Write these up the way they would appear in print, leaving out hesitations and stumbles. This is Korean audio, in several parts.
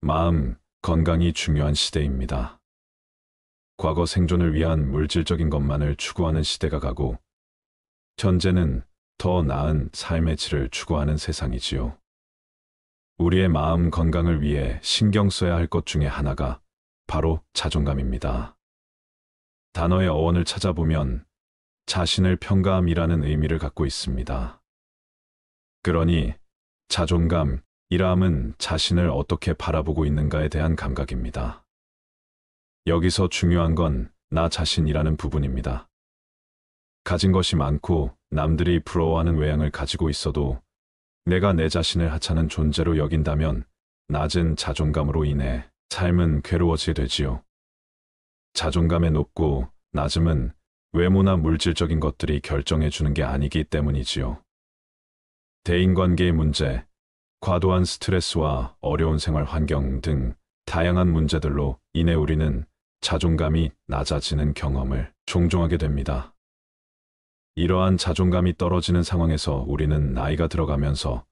마음 건강이 중요한 시대입니다. 과거 생존을 위한 물질적인 것만을 추구하는 시대가 가고, 현재는 더 나은 삶의 질을 추구하는 세상이지요. 우리의 마음 건강을 위해 신경 써야 할 것 중에 하나가 바로 자존감입니다. 단어의 어원을 찾아보면 자신을 평가함이라는 의미를 갖고 있습니다. 그러니 자존감이라함은 자신을 어떻게 바라보고 있는가에 대한 감각입니다. 여기서 중요한 건 나 자신이라는 부분입니다. 가진 것이 많고 남들이 부러워하는 외양을 가지고 있어도 내가 내 자신을 하찮은 존재로 여긴다면 낮은 자존감으로 인해 삶은 괴로워지게 되지요. 자존감의 높고 낮음은 외모나 물질적인 것들이 결정해 주는 게 아니기 때문이지요. 대인관계의 문제, 과도한 스트레스와 어려운 생활 환경 등 다양한 문제들로 인해 우리는 자존감이 낮아지는 경험을 종종 하게 됩니다. 이러한 자존감이 떨어지는 상황에서 우리는 나이가 들어가면서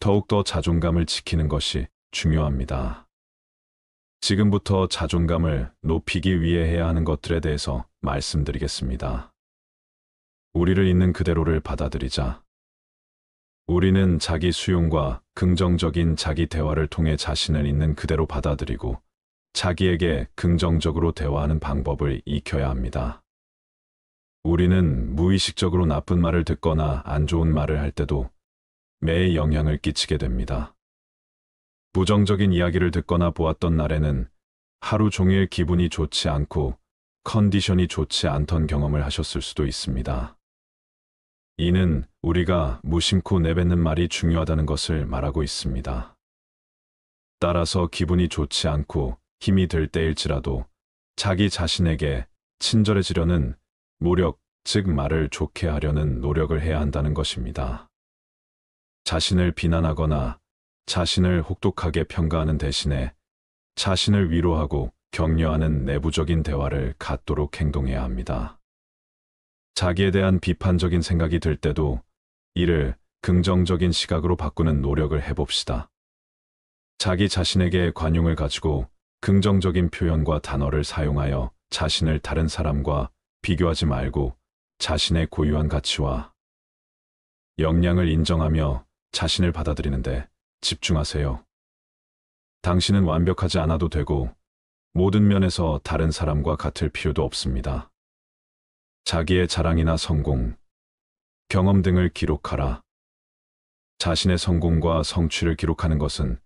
더욱더 자존감을 지키는 것이 중요합니다. 지금부터 자존감을 높이기 위해 해야 하는 것들에 대해서 말씀드리겠습니다. 우리를 있는 그대로를 받아들이자. 우리는 자기 수용과 긍정적인 자기 대화를 통해 자신을 있는 그대로 받아들이고 자기에게 긍정적으로 대화하는 방법을 익혀야 합니다. 우리는 무의식적으로 나쁜 말을 듣거나 안 좋은 말을 할 때도 매에 영향을 끼치게 됩니다. 부정적인 이야기를 듣거나 보았던 날에는 하루 종일 기분이 좋지 않고 컨디션이 좋지 않던 경험을 하셨을 수도 있습니다. 이는 우리가 무심코 내뱉는 말이 중요하다는 것을 말하고 있습니다. 따라서 기분이 좋지 않고 힘이 들 때일지라도 자기 자신에게 친절해지려는 노력, 즉 말을 좋게 하려는 노력을 해야 한다는 것입니다. 자신을 비난하거나 자신을 혹독하게 평가하는 대신에 자신을 위로하고 격려하는 내부적인 대화를 갖도록 행동해야 합니다. 자기에 대한 비판적인 생각이 들 때도 이를 긍정적인 시각으로 바꾸는 노력을 해봅시다. 자기 자신에게 관용을 가지고 긍정적인 표현과 단어를 사용하여 자신을 다른 사람과 비교하지 말고 자신의 고유한 가치와 역량을 인정하며 자신을 받아들이는데 집중하세요. 당신은 완벽하지 않아도 되고 모든 면에서 다른 사람과 같을 필요도 없습니다. 자기의 자랑이나 성공, 경험 등을 기록하라. 자신의 성공과 성취를 기록하는 것은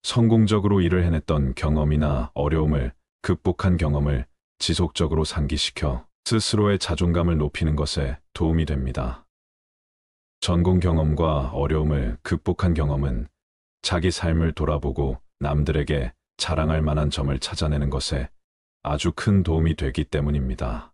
성공적으로 일을 해냈던 경험이나 어려움을 극복한 경험을 지속적으로 상기시켜 스스로의 자존감을 높이는 것에 도움이 됩니다. 전공 경험과 어려움을 극복한 경험은 자기 삶을 돌아보고 남들에게 자랑할 만한 점을 찾아내는 것에 아주 큰 도움이 되기 때문입니다.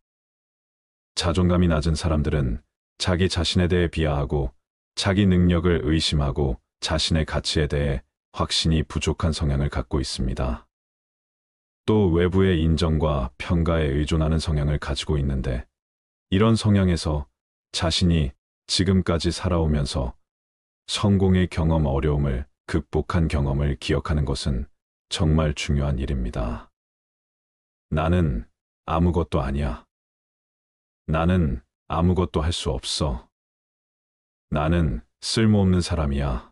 자존감이 낮은 사람들은 자기 자신에 대해 비하하고 자기 능력을 의심하고 자신의 가치에 대해 확신이 부족한 성향을 갖고 있습니다. 또 외부의 인정과 평가에 의존하는 성향을 가지고 있는데, 이런 성향에서 자신이 지금까지 살아오면서 성공의 경험, 어려움을 극복한 경험을 기억하는 것은 정말 중요한 일입니다. 나는 아무것도 아니야. 나는 아무것도 할 수 없어. 나는 쓸모없는 사람이야.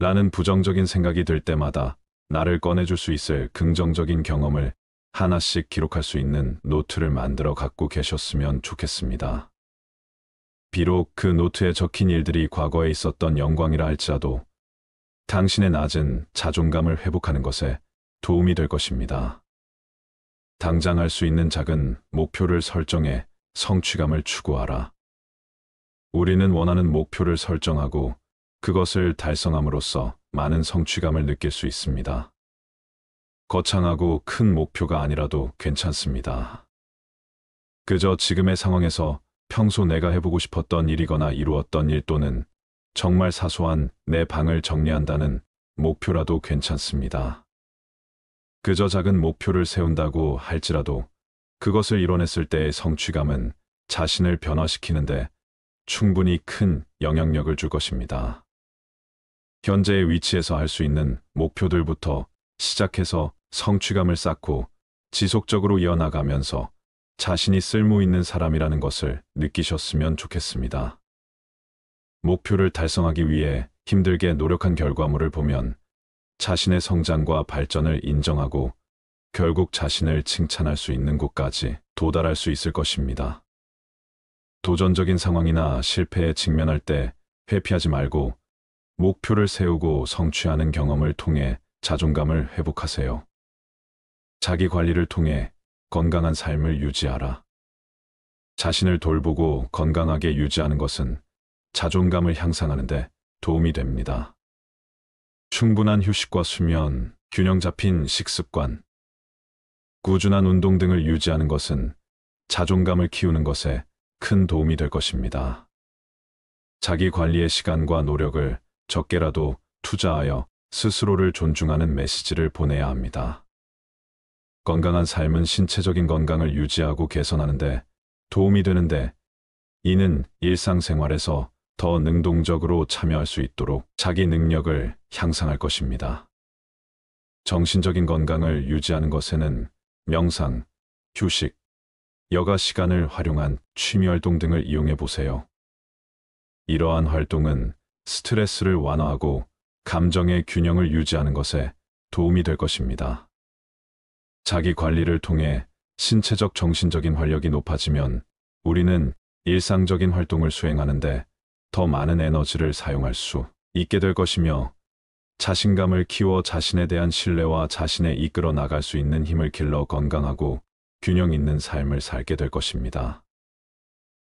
라는 부정적인 생각이 들 때마다 나를 꺼내줄 수 있을 긍정적인 경험을 하나씩 기록할 수 있는 노트를 만들어 갖고 계셨으면 좋겠습니다. 비록 그 노트에 적힌 일들이 과거에 있었던 영광이라 할지라도 당신의 낮은 자존감을 회복하는 것에 도움이 될 것입니다. 당장 할 수 있는 작은 목표를 설정해 성취감을 추구하라. 우리는 원하는 목표를 설정하고 그것을 달성함으로써 많은 성취감을 느낄 수 있습니다. 거창하고 큰 목표가 아니라도 괜찮습니다. 그저 지금의 상황에서 평소 내가 해보고 싶었던 일이거나 이루었던 일 또는 정말 사소한 내 방을 정리한다는 목표라도 괜찮습니다. 그저 작은 목표를 세운다고 할지라도 그것을 이뤄냈을 때의 성취감은 자신을 변화시키는데 충분히 큰 영향력을 줄 것입니다. 현재의 위치에서 할 수 있는 목표들부터 시작해서 성취감을 쌓고 지속적으로 이어나가면서 자신이 쓸모 있는 사람이라는 것을 느끼셨으면 좋겠습니다. 목표를 달성하기 위해 힘들게 노력한 결과물을 보면 자신의 성장과 발전을 인정하고 결국 자신을 칭찬할 수 있는 곳까지 도달할 수 있을 것입니다. 도전적인 상황이나 실패에 직면할 때 회피하지 말고 목표를 세우고 성취하는 경험을 통해 자존감을 회복하세요. 자기 관리를 통해 건강한 삶을 유지하라. 자신을 돌보고 건강하게 유지하는 것은 자존감을 향상하는 데 도움이 됩니다. 충분한 휴식과 수면, 균형 잡힌 식습관, 꾸준한 운동 등을 유지하는 것은 자존감을 키우는 것에 큰 도움이 될 것입니다. 자기 관리의 시간과 노력을 적게라도 투자하여 스스로를 존중하는 메시지를 보내야 합니다. 건강한 삶은 신체적인 건강을 유지하고 개선하는 데 도움이 되는데, 이는 일상생활에서 더 능동적으로 참여할 수 있도록 자기 능력을 향상할 것입니다. 정신적인 건강을 유지하는 것에는 명상, 휴식, 여가 시간을 활용한 취미활동 등을 이용해 보세요. 이러한 활동은 스트레스를 완화하고 감정의 균형을 유지하는 것에 도움이 될 것입니다. 자기 관리를 통해 신체적 정신적인 활력이 높아지면 우리는 일상적인 활동을 수행하는데 더 많은 에너지를 사용할 수 있게 될 것이며, 자신감을 키워 자신에 대한 신뢰와 자신에 이끌어 나갈 수 있는 힘을 길러 건강하고 균형 있는 삶을 살게 될 것입니다.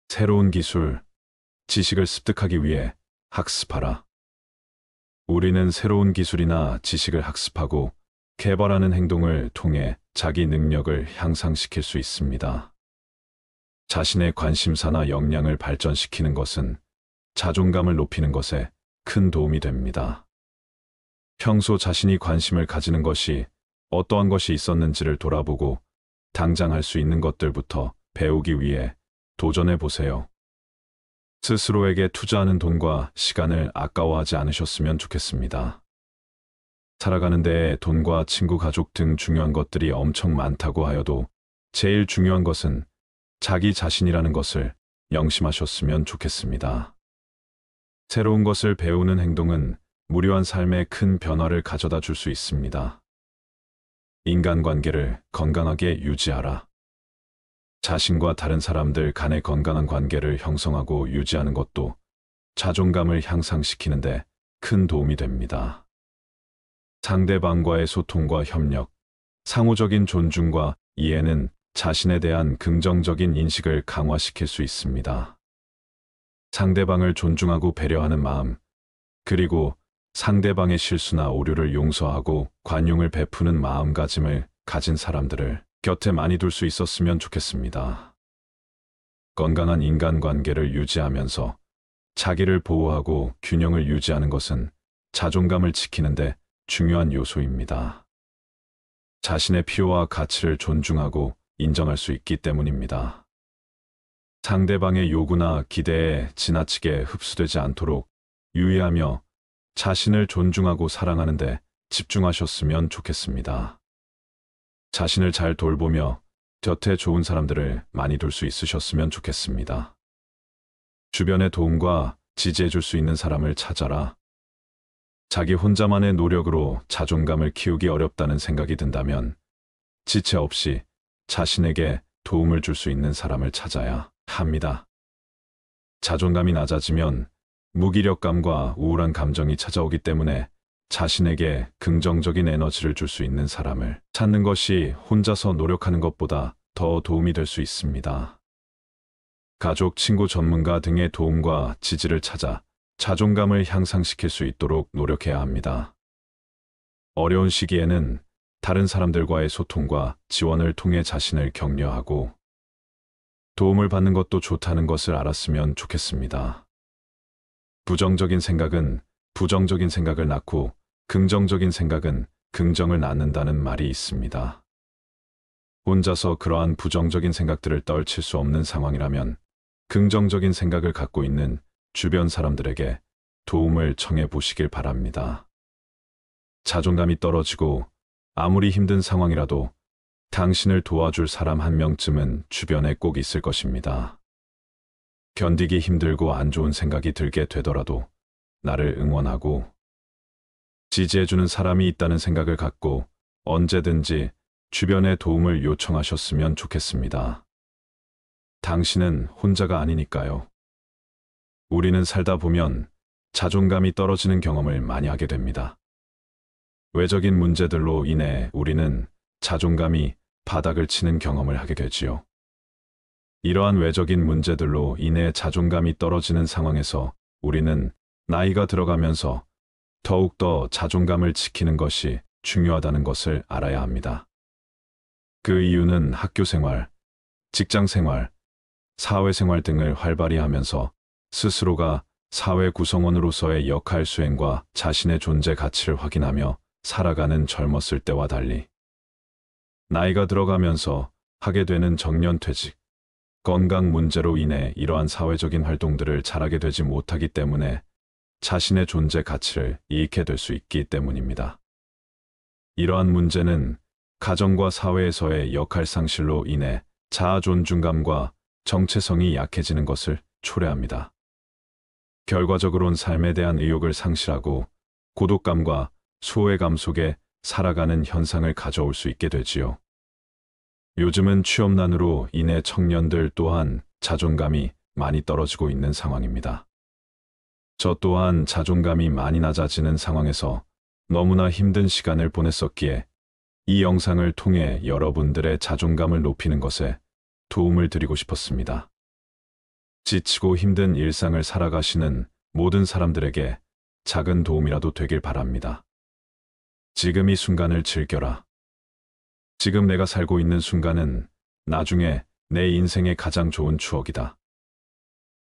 새로운 기술, 지식을 습득하기 위해 학습하라. 우리는 새로운 기술이나 지식을 학습하고 개발하는 행동을 통해 자기 능력을 향상시킬 수 있습니다. 자신의 관심사나 역량을 발전시키는 것은 자존감을 높이는 것에 큰 도움이 됩니다. 평소 자신이 관심을 가지는 것이 어떠한 것이 있었는지를 돌아보고 당장 할 수 있는 것들부터 배우기 위해 도전해 보세요. 스스로에게 투자하는 돈과 시간을 아까워하지 않으셨으면 좋겠습니다. 살아가는 데에 돈과 친구, 가족 등 중요한 것들이 엄청 많다고 하여도 제일 중요한 것은 자기 자신이라는 것을 명심하셨으면 좋겠습니다. 새로운 것을 배우는 행동은 무료한 삶에 큰 변화를 가져다 줄 수 있습니다. 인간관계를 건강하게 유지하라. 자신과 다른 사람들 간의 건강한 관계를 형성하고 유지하는 것도 자존감을 향상시키는 데 큰 도움이 됩니다. 상대방과의 소통과 협력, 상호적인 존중과 이해는 자신에 대한 긍정적인 인식을 강화시킬 수 있습니다. 상대방을 존중하고 배려하는 마음, 그리고 상대방의 실수나 오류를 용서하고 관용을 베푸는 마음가짐을 가진 사람들을 곁에 많이 둘 수 있었으면 좋겠습니다. 건강한 인간관계를 유지하면서 자기를 보호하고 균형을 유지하는 것은 자존감을 지키는 데 중요한 요소입니다. 자신의 필요와 가치를 존중하고 인정할 수 있기 때문입니다. 상대방의 요구나 기대에 지나치게 흡수되지 않도록 유의하며 자신을 존중하고 사랑하는 데 집중하셨으면 좋겠습니다. 자신을 잘 돌보며 곁에 좋은 사람들을 많이 둘 수 있으셨으면 좋겠습니다. 주변의 도움과 지지해 줄 수 있는 사람을 찾아라. 자기 혼자만의 노력으로 자존감을 키우기 어렵다는 생각이 든다면 지체 없이 자신에게 도움을 줄 수 있는 사람을 찾아야 합니다. 자존감이 낮아지면 무기력감과 우울한 감정이 찾아오기 때문에 자신에게 긍정적인 에너지를 줄 수 있는 사람을 찾는 것이 혼자서 노력하는 것보다 더 도움이 될 수 있습니다. 가족, 친구, 전문가 등의 도움과 지지를 찾아 자존감을 향상시킬 수 있도록 노력해야 합니다. 어려운 시기에는 다른 사람들과의 소통과 지원을 통해 자신을 격려하고 도움을 받는 것도 좋다는 것을 알았으면 좋겠습니다. 부정적인 생각은 부정적인 생각을 낳고 긍정적인 생각은 긍정을 낳는다는 말이 있습니다. 혼자서 그러한 부정적인 생각들을 떨칠 수 없는 상황이라면 긍정적인 생각을 갖고 있는 주변 사람들에게 도움을 청해 보시길 바랍니다. 자존감이 떨어지고 아무리 힘든 상황이라도 당신을 도와줄 사람 한 명쯤은 주변에 꼭 있을 것입니다. 견디기 힘들고 안 좋은 생각이 들게 되더라도 나를 응원하고 지지해주는 사람이 있다는 생각을 갖고 언제든지 주변에 도움을 요청하셨으면 좋겠습니다. 당신은 혼자가 아니니까요. 우리는 살다 보면 자존감이 떨어지는 경험을 많이 하게 됩니다. 외적인 문제들로 인해 우리는 자존감이 바닥을 치는 경험을 하게 되지요. 이러한 외적인 문제들로 인해 자존감이 떨어지는 상황에서 우리는 나이가 들어가면서 더욱더 자존감을 지키는 것이 중요하다는 것을 알아야 합니다. 그 이유는 학교 생활, 직장 생활, 사회생활 등을 활발히 하면서 스스로가 사회 구성원으로서의 역할 수행과 자신의 존재 가치를 확인하며 살아가는 젊었을 때와 달리 나이가 들어가면서 하게 되는 정년퇴직, 건강 문제로 인해 이러한 사회적인 활동들을 잘하게 되지 못하기 때문에 자신의 존재 가치를 잃게 될 수 있기 때문입니다. 이러한 문제는 가정과 사회에서의 역할 상실로 인해 자아 존중감과 정체성이 약해지는 것을 초래합니다. 결과적으로는 삶에 대한 의욕을 상실하고 고독감과 소외감 속에 살아가는 현상을 가져올 수 있게 되지요. 요즘은 취업난으로 인해 청년들 또한 자존감이 많이 떨어지고 있는 상황입니다. 저 또한 자존감이 많이 낮아지는 상황에서 너무나 힘든 시간을 보냈었기에 이 영상을 통해 여러분들의 자존감을 높이는 것에 도움을 드리고 싶었습니다. 지치고 힘든 일상을 살아가시는 모든 사람들에게 작은 도움이라도 되길 바랍니다. 지금 이 순간을 즐겨라. 지금 내가 살고 있는 순간은 나중에 내 인생의 가장 좋은 추억이다.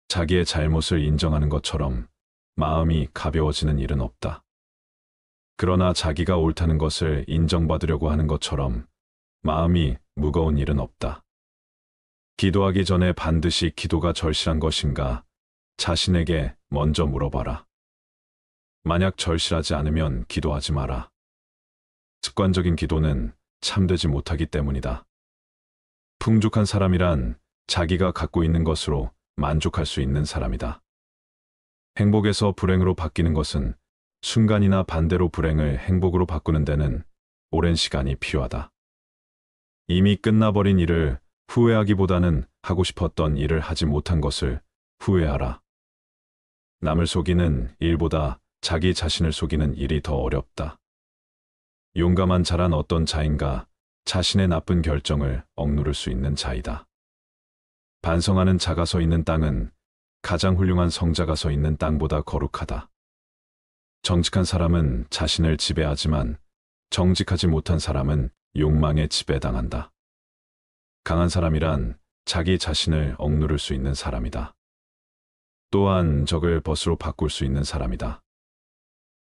자기의 잘못을 인정하는 것처럼 마음이 가벼워지는 일은 없다. 그러나 자기가 옳다는 것을 인정받으려고 하는 것처럼 마음이 무거운 일은 없다. 기도하기 전에 반드시 기도가 절실한 것인가 자신에게 먼저 물어봐라. 만약 절실하지 않으면 기도하지 마라. 습관적인 기도는 참되지 못하기 때문이다. 풍족한 사람이란 자기가 갖고 있는 것으로 만족할 수 있는 사람이다. 행복에서 불행으로 바뀌는 것은 순간이나 반대로 불행을 행복으로 바꾸는 데는 오랜 시간이 필요하다. 이미 끝나버린 일을 후회하기보다는 하고 싶었던 일을 하지 못한 것을 후회하라. 남을 속이는 일보다 자기 자신을 속이는 일이 더 어렵다. 용감한 자란 어떤 자인가 자신의 나쁜 결정을 억누를 수 있는 자이다. 반성하는 자가 서 있는 땅은 가장 훌륭한 성자가 서 있는 땅보다 거룩하다. 정직한 사람은 자신을 지배하지만 정직하지 못한 사람은 욕망에 지배당한다. 강한 사람이란 자기 자신을 억누를 수 있는 사람이다. 또한 적을 벗으로 바꿀 수 있는 사람이다.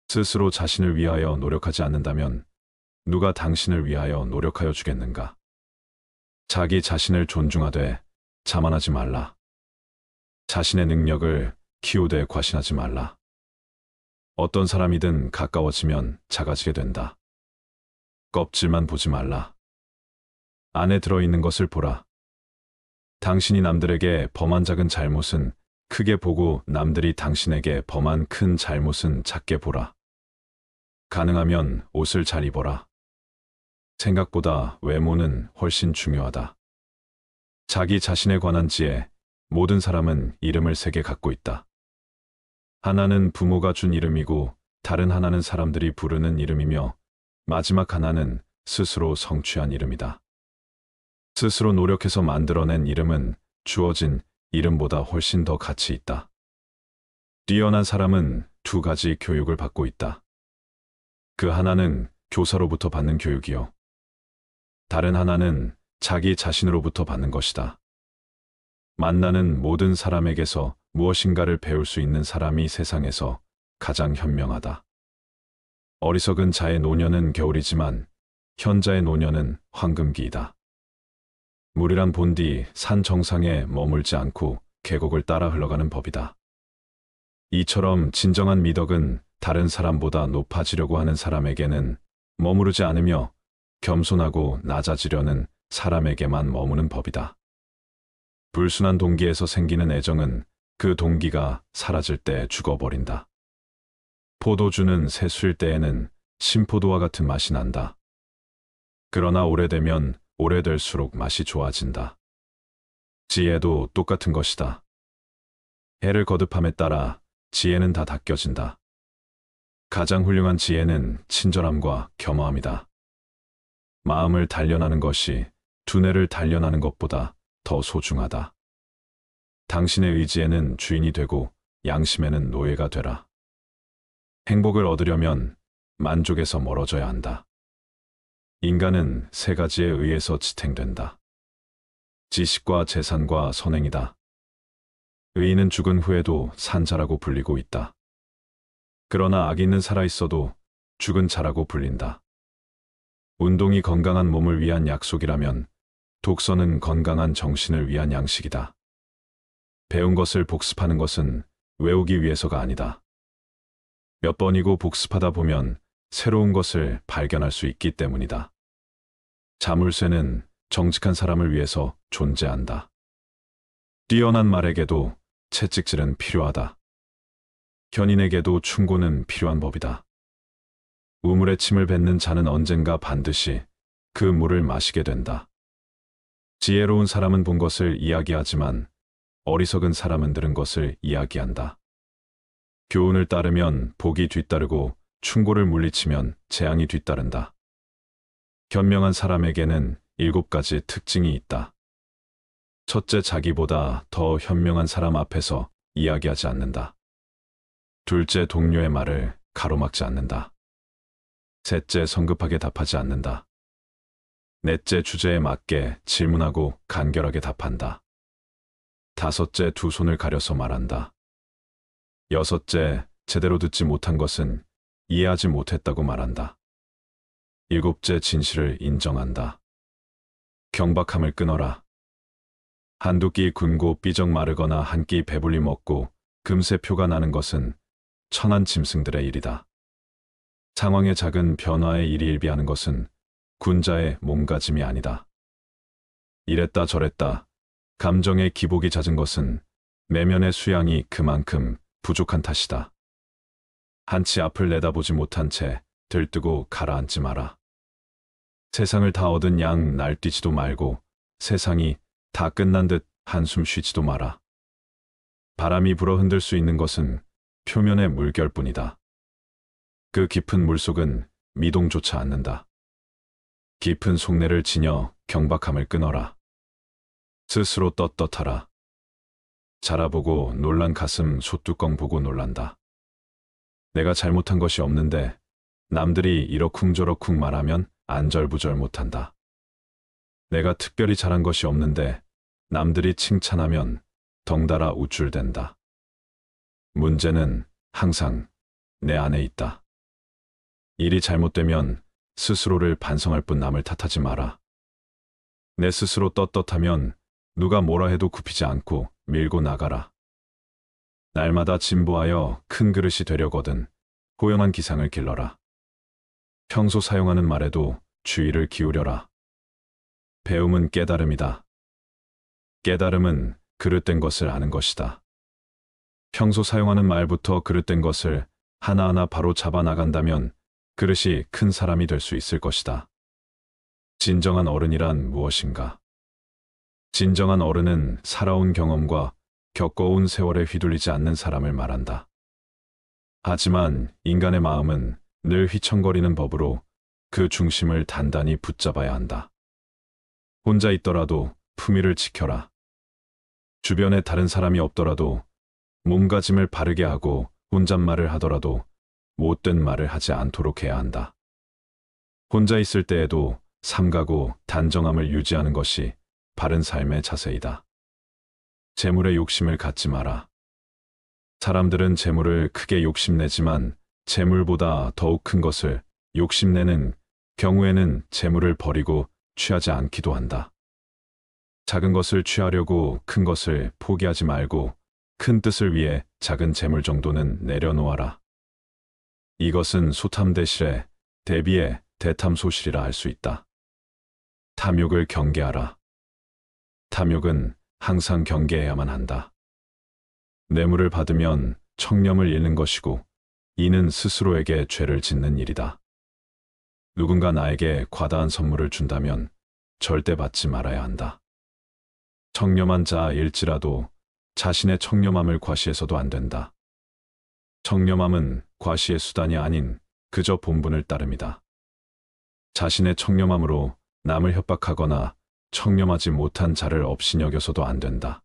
스스로 자신을 위하여 노력하지 않는다면 누가 당신을 위하여 노력하여 주겠는가? 자기 자신을 존중하되 자만하지 말라. 자신의 능력을 키우되 과신하지 말라. 어떤 사람이든 가까워지면 작아지게 된다. 껍질만 보지 말라. 안에 들어있는 것을 보라. 당신이 남들에게 범한 작은 잘못은 크게 보고 남들이 당신에게 범한 큰 잘못은 작게 보라. 가능하면 옷을 잘 입어라. 생각보다 외모는 훨씬 중요하다. 자기 자신에 관한 지에 모든 사람은 이름을 3개 갖고 있다. 하나는 부모가 준 이름이고 다른 하나는 사람들이 부르는 이름이며 마지막 하나는 스스로 성취한 이름이다. 스스로 노력해서 만들어낸 이름은 주어진 이름보다 훨씬 더 가치 있다. 뛰어난 사람은 2가지 교육을 받고 있다. 그 하나는 교사로부터 받는 교육이요. 다른 하나는 자기 자신으로부터 받는 것이다. 만나는 모든 사람에게서 무엇인가를 배울 수 있는 사람이 세상에서 가장 현명하다. 어리석은 자의 노년은 겨울이지만 현자의 노년은 황금기이다. 물이란 본디 산 정상에 머물지 않고 계곡을 따라 흘러가는 법이다. 이처럼 진정한 미덕은 다른 사람보다 높아지려고 하는 사람에게는 머무르지 않으며 겸손하고 낮아지려는 사람에게만 머무는 법이다. 불순한 동기에서 생기는 애정은 그 동기가 사라질 때 죽어버린다. 포도주는 새수일 때에는 신포도와 같은 맛이 난다. 그러나 오래되면 오래될수록 맛이 좋아진다. 지혜도 똑같은 것이다. 해를 거듭함에 따라 지혜는 다 닦여진다. 가장 훌륭한 지혜는 친절함과 겸허함이다. 마음을 단련하는 것이 두뇌를 단련하는 것보다 더 소중하다. 당신의 의지에는 주인이 되고 양심에는 노예가 되라. 행복을 얻으려면 만족에서 멀어져야 한다. 인간은 세 가지에 의해서 지탱된다. 지식과 재산과 선행이다. 의인은 죽은 후에도 산자라고 불리고 있다. 그러나 악인은 살아있어도 죽은 자라고 불린다. 운동이 건강한 몸을 위한 약속이라면 독서는 건강한 정신을 위한 양식이다. 배운 것을 복습하는 것은 외우기 위해서가 아니다. 몇 번이고 복습하다 보면 새로운 것을 발견할 수 있기 때문이다. 자물쇠는 정직한 사람을 위해서 존재한다. 뛰어난 말에게도 채찍질은 필요하다. 현인에게도 충고는 필요한 법이다. 우물에 침을 뱉는 자는 언젠가 반드시 그 물을 마시게 된다. 지혜로운 사람은 본 것을 이야기하지만 어리석은 사람은 들은 것을 이야기한다. 교훈을 따르면 복이 뒤따르고 충고를 물리치면 재앙이 뒤따른다. 현명한 사람에게는 7가지 특징이 있다. 첫째, 자기보다 더 현명한 사람 앞에서 이야기하지 않는다. 둘째, 동료의 말을 가로막지 않는다. 셋째, 성급하게 답하지 않는다. 넷째, 주제에 맞게 질문하고 간결하게 답한다. 다섯째, 두 손을 가려서 말한다. 여섯째, 제대로 듣지 못한 것은 이해하지 못했다고 말한다. 일곱째, 진실을 인정한다. 경박함을 끊어라. 한두 끼 굶고 삐적 마르거나 한 끼 배불리 먹고 금세 표가 나는 것은 천한 짐승들의 일이다. 상황의 작은 변화에 일희일비하는 것은 군자의 몸가짐이 아니다. 이랬다 저랬다 감정의 기복이 잦은 것은 내면의 수양이 그만큼 부족한 탓이다. 한치 앞을 내다보지 못한 채 들뜨고 가라앉지 마라. 세상을 다 얻은 양 날뛰지도 말고 세상이 다 끝난 듯 한숨 쉬지도 마라. 바람이 불어 흔들 수 있는 것은 표면의 물결뿐이다. 그 깊은 물속은 미동조차 않는다. 깊은 속내를 지녀 경박함을 끊어라. 스스로 떳떳하라. 자라보고 놀란 가슴 소뚜껑 보고 놀란다. 내가 잘못한 것이 없는데 남들이 이러쿵저러쿵 말하면 안절부절 못한다. 내가 특별히 잘한 것이 없는데 남들이 칭찬하면 덩달아 우쭐댄다. 문제는 항상 내 안에 있다. 일이 잘못되면 스스로를 반성할 뿐 남을 탓하지 마라. 내 스스로 떳떳하면 누가 뭐라 해도 굽히지 않고 밀고 나가라. 날마다 진보하여 큰 그릇이 되려거든 호영한 기상을 길러라. 평소 사용하는 말에도 주의를 기울여라. 배움은 깨달음이다. 깨달음은 그릇된 것을 아는 것이다. 평소 사용하는 말부터 그릇된 것을 하나하나 바로 잡아 나간다면 그릇이 큰 사람이 될 수 있을 것이다. 진정한 어른이란 무엇인가? 진정한 어른은 살아온 경험과 겪어온 세월에 휘둘리지 않는 사람을 말한다. 하지만 인간의 마음은 늘 휘청거리는 법으로 그 중심을 단단히 붙잡아야 한다. 혼자 있더라도 품위를 지켜라. 주변에 다른 사람이 없더라도 몸가짐을 바르게 하고 혼잣말을 하더라도 못된 말을 하지 않도록 해야 한다. 혼자 있을 때에도 삼가고 단정함을 유지하는 것이 바른 삶의 자세이다. 재물에 욕심을 갖지 마라. 사람들은 재물을 크게 욕심내지만 재물보다 더욱 큰 것을 욕심내는 경우에는 재물을 버리고 취하지 않기도 한다. 작은 것을 취하려고 큰 것을 포기하지 말고 큰 뜻을 위해 작은 재물 정도는 내려놓아라. 이것은 소탐대실에 대비해 대탐소실이라 할 수 있다. 탐욕을 경계하라. 탐욕은 항상 경계해야만 한다. 뇌물을 받으면 청렴을 잃는 것이고 이는 스스로에게 죄를 짓는 일이다. 누군가 나에게 과다한 선물을 준다면 절대 받지 말아야 한다. 청렴한 자일지라도 자신의 청렴함을 과시해서도 안 된다. 청렴함은 과시의 수단이 아닌 그저 본분을 따름이다. 자신의 청렴함으로 남을 협박하거나 청렴하지 못한 자를 업신여겨서도 안 된다.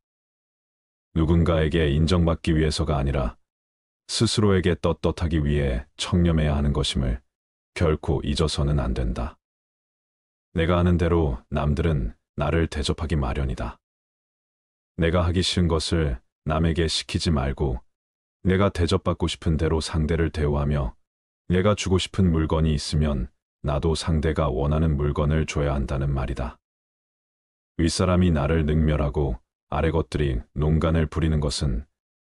누군가에게 인정받기 위해서가 아니라 스스로에게 떳떳하기 위해 청렴해야 하는 것임을 결코 잊어서는 안 된다. 내가 하는 대로 남들은 나를 대접하기 마련이다. 내가 하기 싫은 것을 남에게 시키지 말고 내가 대접받고 싶은 대로 상대를 대우하며 내가 주고 싶은 물건이 있으면 나도 상대가 원하는 물건을 줘야 한다는 말이다. 윗사람이 나를 능멸하고 아래 것들이 농간을 부리는 것은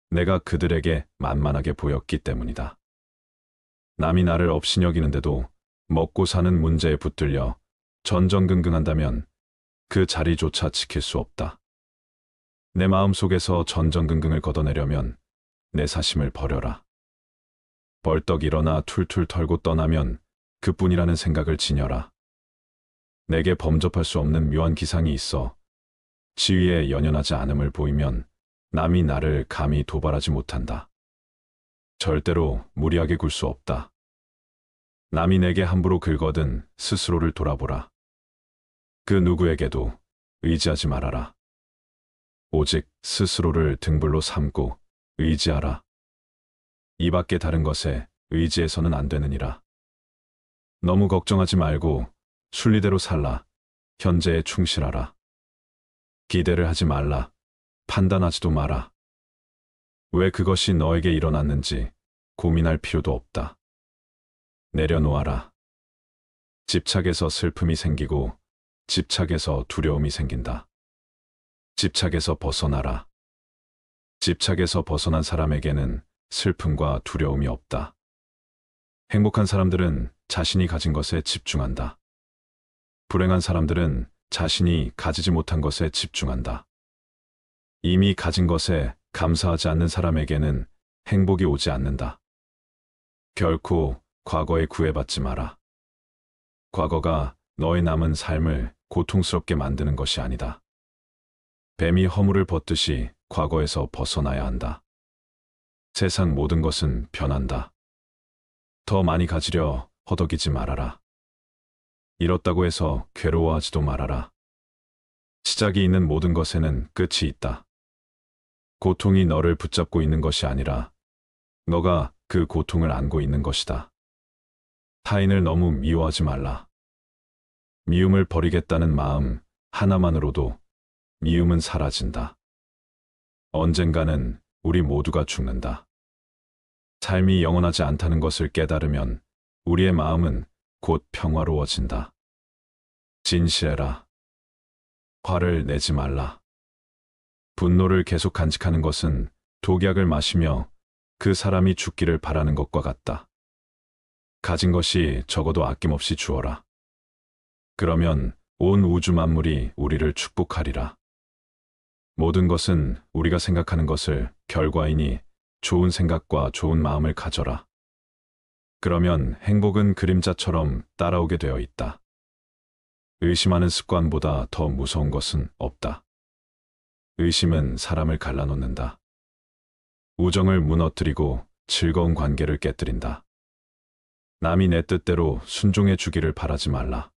내가 그들에게 만만하게 보였기 때문이다. 남이 나를 업신여기는데도 먹고 사는 문제에 붙들려 전전긍긍한다면 그 자리조차 지킬 수 없다. 내 마음속에서 전전긍긍을 걷어내려면 내 사심을 버려라. 벌떡 일어나 툴툴 털고 떠나면 그뿐이라는 생각을 지녀라. 내게 범접할 수 없는 묘한 기상이 있어 지위에 연연하지 않음을 보이면 남이 나를 감히 도발하지 못한다. 절대로 무리하게 굴 수 없다. 남이 내게 함부로 긁거든 스스로를 돌아보라. 그 누구에게도 의지하지 말아라. 오직 스스로를 등불로 삼고 의지하라. 이 밖에 다른 것에 의지해서는 안 되느니라. 너무 걱정하지 말고 순리대로 살라. 현재에 충실하라. 기대를 하지 말라. 판단하지도 마라. 왜 그것이 너에게 일어났는지 고민할 필요도 없다. 내려놓아라. 집착에서 슬픔이 생기고 집착에서 두려움이 생긴다. 집착에서 벗어나라. 집착에서 벗어난 사람에게는 슬픔과 두려움이 없다. 행복한 사람들은 자신이 가진 것에 집중한다. 불행한 사람들은 자신이 가지지 못한 것에 집중한다. 이미 가진 것에 감사하지 않는 사람에게는 행복이 오지 않는다. 결코 과거에 구애받지 마라. 과거가 너의 남은 삶을 고통스럽게 만드는 것이 아니다. 뱀이 허물을 벗듯이 과거에서 벗어나야 한다. 세상 모든 것은 변한다. 더 많이 가지려 허덕이지 말아라. 잃었다고 해서 괴로워하지도 말아라. 시작이 있는 모든 것에는 끝이 있다. 고통이 너를 붙잡고 있는 것이 아니라 너가 그 고통을 안고 있는 것이다. 타인을 너무 미워하지 말라. 미움을 버리겠다는 마음 하나만으로도 미움은 사라진다. 언젠가는 우리 모두가 죽는다. 삶이 영원하지 않다는 것을 깨달으면 우리의 마음은 곧 평화로워진다. 진실해라. 화를 내지 말라. 분노를 계속 간직하는 것은 독약을 마시며 그 사람이 죽기를 바라는 것과 같다. 가진 것이 적어도 아낌없이 주어라. 그러면 온 우주 만물이 우리를 축복하리라. 모든 것은 우리가 생각하는 것을 결과이니 좋은 생각과 좋은 마음을 가져라. 그러면 행복은 그림자처럼 따라오게 되어 있다. 의심하는 습관보다 더 무서운 것은 없다. 의심은 사람을 갈라놓는다. 우정을 무너뜨리고 즐거운 관계를 깨뜨린다. 남이 내 뜻대로 순종해 주기를 바라지 말라.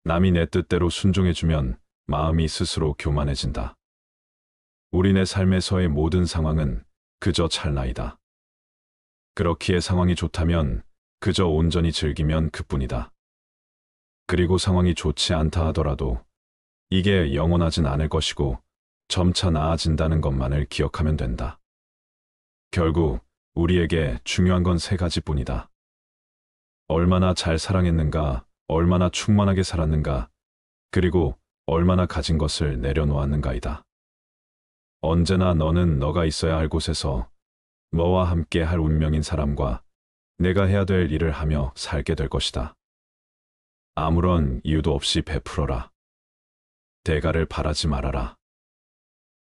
남이 내 뜻대로 순종해 주면 마음이 스스로 교만해진다. 우리네 삶에서의 모든 상황은 그저 찰나이다. 그렇기에 상황이 좋다면 그저 온전히 즐기면 그뿐이다. 그리고 상황이 좋지 않다 하더라도 이게 영원하진 않을 것이고 점차 나아진다는 것만을 기억하면 된다. 결국 우리에게 중요한 건 세 가지뿐이다. 얼마나 잘 사랑했는가, 얼마나 충만하게 살았는가, 그리고 얼마나 가진 것을 내려놓았는가이다. 언제나 너는 너가 있어야 할 곳에서 너와 함께 할 운명인 사람과 내가 해야 될 일을 하며 살게 될 것이다. 아무런 이유도 없이 베풀어라. 대가를 바라지 말아라.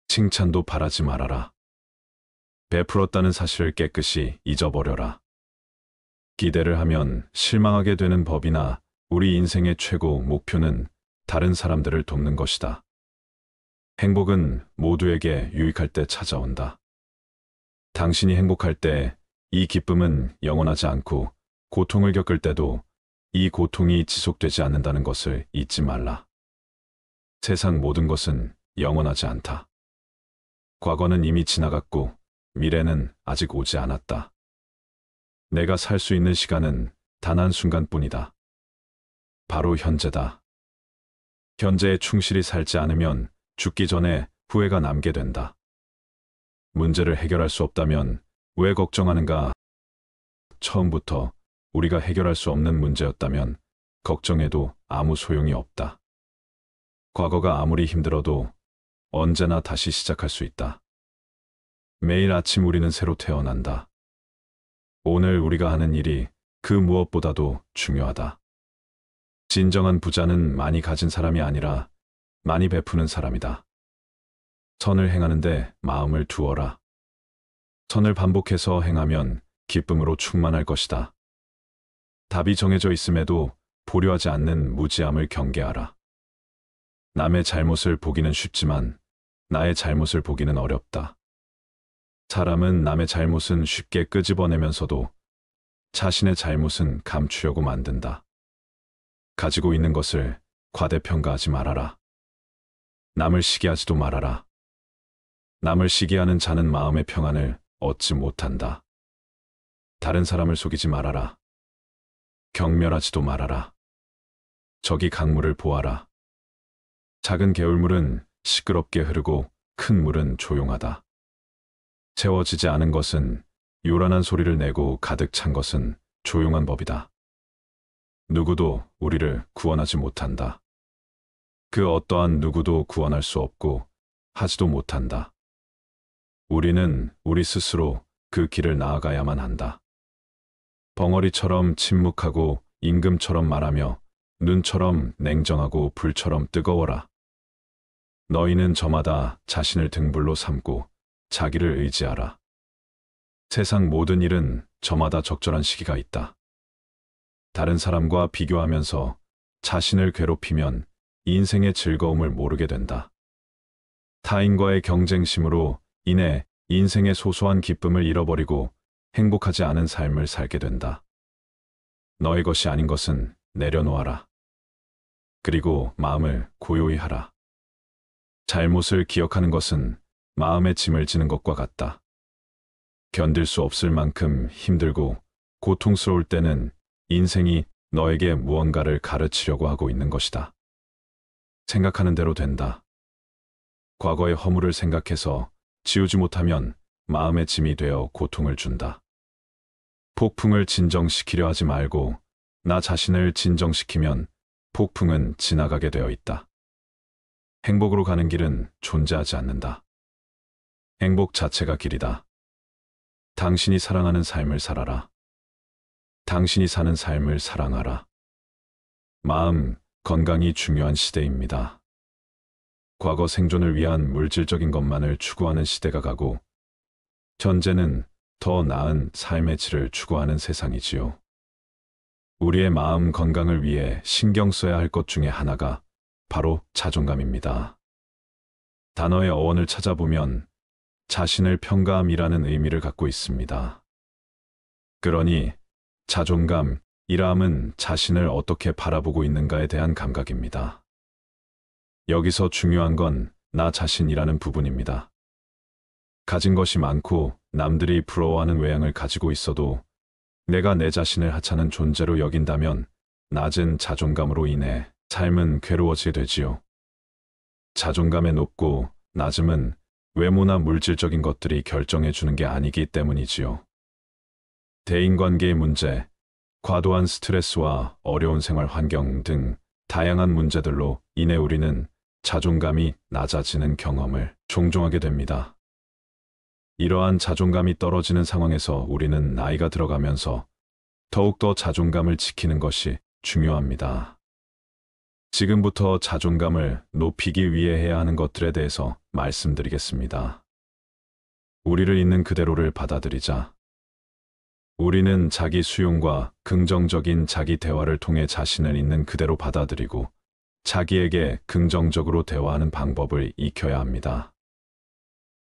칭찬도 바라지 말아라. 베풀었다는 사실을 깨끗이 잊어버려라. 기대를 하면 실망하게 되는 법이나 우리 인생의 최고 목표는 다른 사람들을 돕는 것이다. 행복은 모두에게 유익할 때 찾아온다. 당신이 행복할 때 이 기쁨은 영원하지 않고 고통을 겪을 때도 이 고통이 지속되지 않는다는 것을 잊지 말라. 세상 모든 것은 영원하지 않다. 과거는 이미 지나갔고 미래는 아직 오지 않았다. 내가 살 수 있는 시간은 단 한순간뿐이다. 바로 현재다. 현재에 충실히 살지 않으면 죽기 전에 후회가 남게 된다. 문제를 해결할 수 없다면 왜 걱정하는가? 처음부터 우리가 해결할 수 없는 문제였다면 걱정해도 아무 소용이 없다. 과거가 아무리 힘들어도 언제나 다시 시작할 수 있다. 매일 아침 우리는 새로 태어난다. 오늘 우리가 하는 일이 그 무엇보다도 중요하다. 진정한 부자는 많이 가진 사람이 아니라 많이 베푸는 사람이다. 선을 행하는데 마음을 두어라. 선을 반복해서 행하면 기쁨으로 충만할 것이다. 답이 정해져 있음에도 보려하지 않는 무지함을 경계하라. 남의 잘못을 보기는 쉽지만 나의 잘못을 보기는 어렵다. 사람은 남의 잘못은 쉽게 끄집어내면서도 자신의 잘못은 감추려고 만든다. 가지고 있는 것을 과대평가하지 말아라. 남을 시기하지도 말아라. 남을 시기하는 자는 마음의 평안을 얻지 못한다. 다른 사람을 속이지 말아라. 경멸하지도 말아라. 저기 강물을 보아라. 작은 개울물은 시끄럽게 흐르고 큰 물은 조용하다. 채워지지 않은 것은 요란한 소리를 내고 가득 찬 것은 조용한 법이다. 누구도 우리를 구원하지 못한다. 그 어떠한 누구도 구원할 수 없고 하지도 못한다. 우리는 우리 스스로 그 길을 나아가야만 한다. 벙어리처럼 침묵하고 임금처럼 말하며 눈처럼 냉정하고 불처럼 뜨거워라. 너희는 저마다 자신을 등불로 삼고 자기를 의지하라. 세상 모든 일은 저마다 적절한 시기가 있다. 다른 사람과 비교하면서 자신을 괴롭히면 인생의 즐거움을 모르게 된다. 타인과의 경쟁심으로 인해 인생의 소소한 기쁨을 잃어버리고 행복하지 않은 삶을 살게 된다. 너의 것이 아닌 것은 내려놓아라. 그리고 마음을 고요히 하라. 잘못을 기억하는 것은 마음의 짐을 지는 것과 같다. 견딜 수 없을 만큼 힘들고 고통스러울 때는 인생이 너에게 무언가를 가르치려고 하고 있는 것이다. 생각하는 대로 된다. 과거의 허물을 생각해서 지우지 못하면 마음의 짐이 되어 고통을 준다. 폭풍을 진정시키려 하지 말고 나 자신을 진정시키면 폭풍은 지나가게 되어 있다. 행복으로 가는 길은 존재하지 않는다. 행복 자체가 길이다. 당신이 사랑하는 삶을 살아라. 당신이 사는 삶을 사랑하라. 마음 건강이 중요한 시대입니다. 과거 생존을 위한 물질적인 것만을 추구하는 시대가 가고 현재는 더 나은 삶의 질을 추구하는 세상이지요. 우리의 마음 건강을 위해 신경 써야 할 것 중에 하나가 바로 자존감입니다. 단어의 어원을 찾아보면 자신을 평가함이라는 의미를 갖고 있습니다. 그러니 자존감이라함은 자신을 어떻게 바라보고 있는가에 대한 감각입니다. 여기서 중요한 건 나 자신이라는 부분입니다. 가진 것이 많고 남들이 부러워하는 외양을 가지고 있어도 내가 내 자신을 하찮은 존재로 여긴다면 낮은 자존감으로 인해 삶은 괴로워지게 되지요. 자존감의 높고 낮음은 외모나 물질적인 것들이 결정해 주는 게 아니기 때문이지요. 대인관계의 문제, 과도한 스트레스와 어려운 생활 환경 등 다양한 문제들로 인해 우리는 자존감이 낮아지는 경험을 종종 하게 됩니다. 이러한 자존감이 떨어지는 상황에서 우리는 나이가 들어가면서 더욱더 자존감을 지키는 것이 중요합니다. 지금부터 자존감을 높이기 위해 해야 하는 것들에 대해서 말씀드리겠습니다. 우리를 있는 그대로를 받아들이자. 우리는 자기 수용과 긍정적인 자기 대화를 통해 자신을 있는 그대로 받아들이고 자기에게 긍정적으로 대화하는 방법을 익혀야 합니다.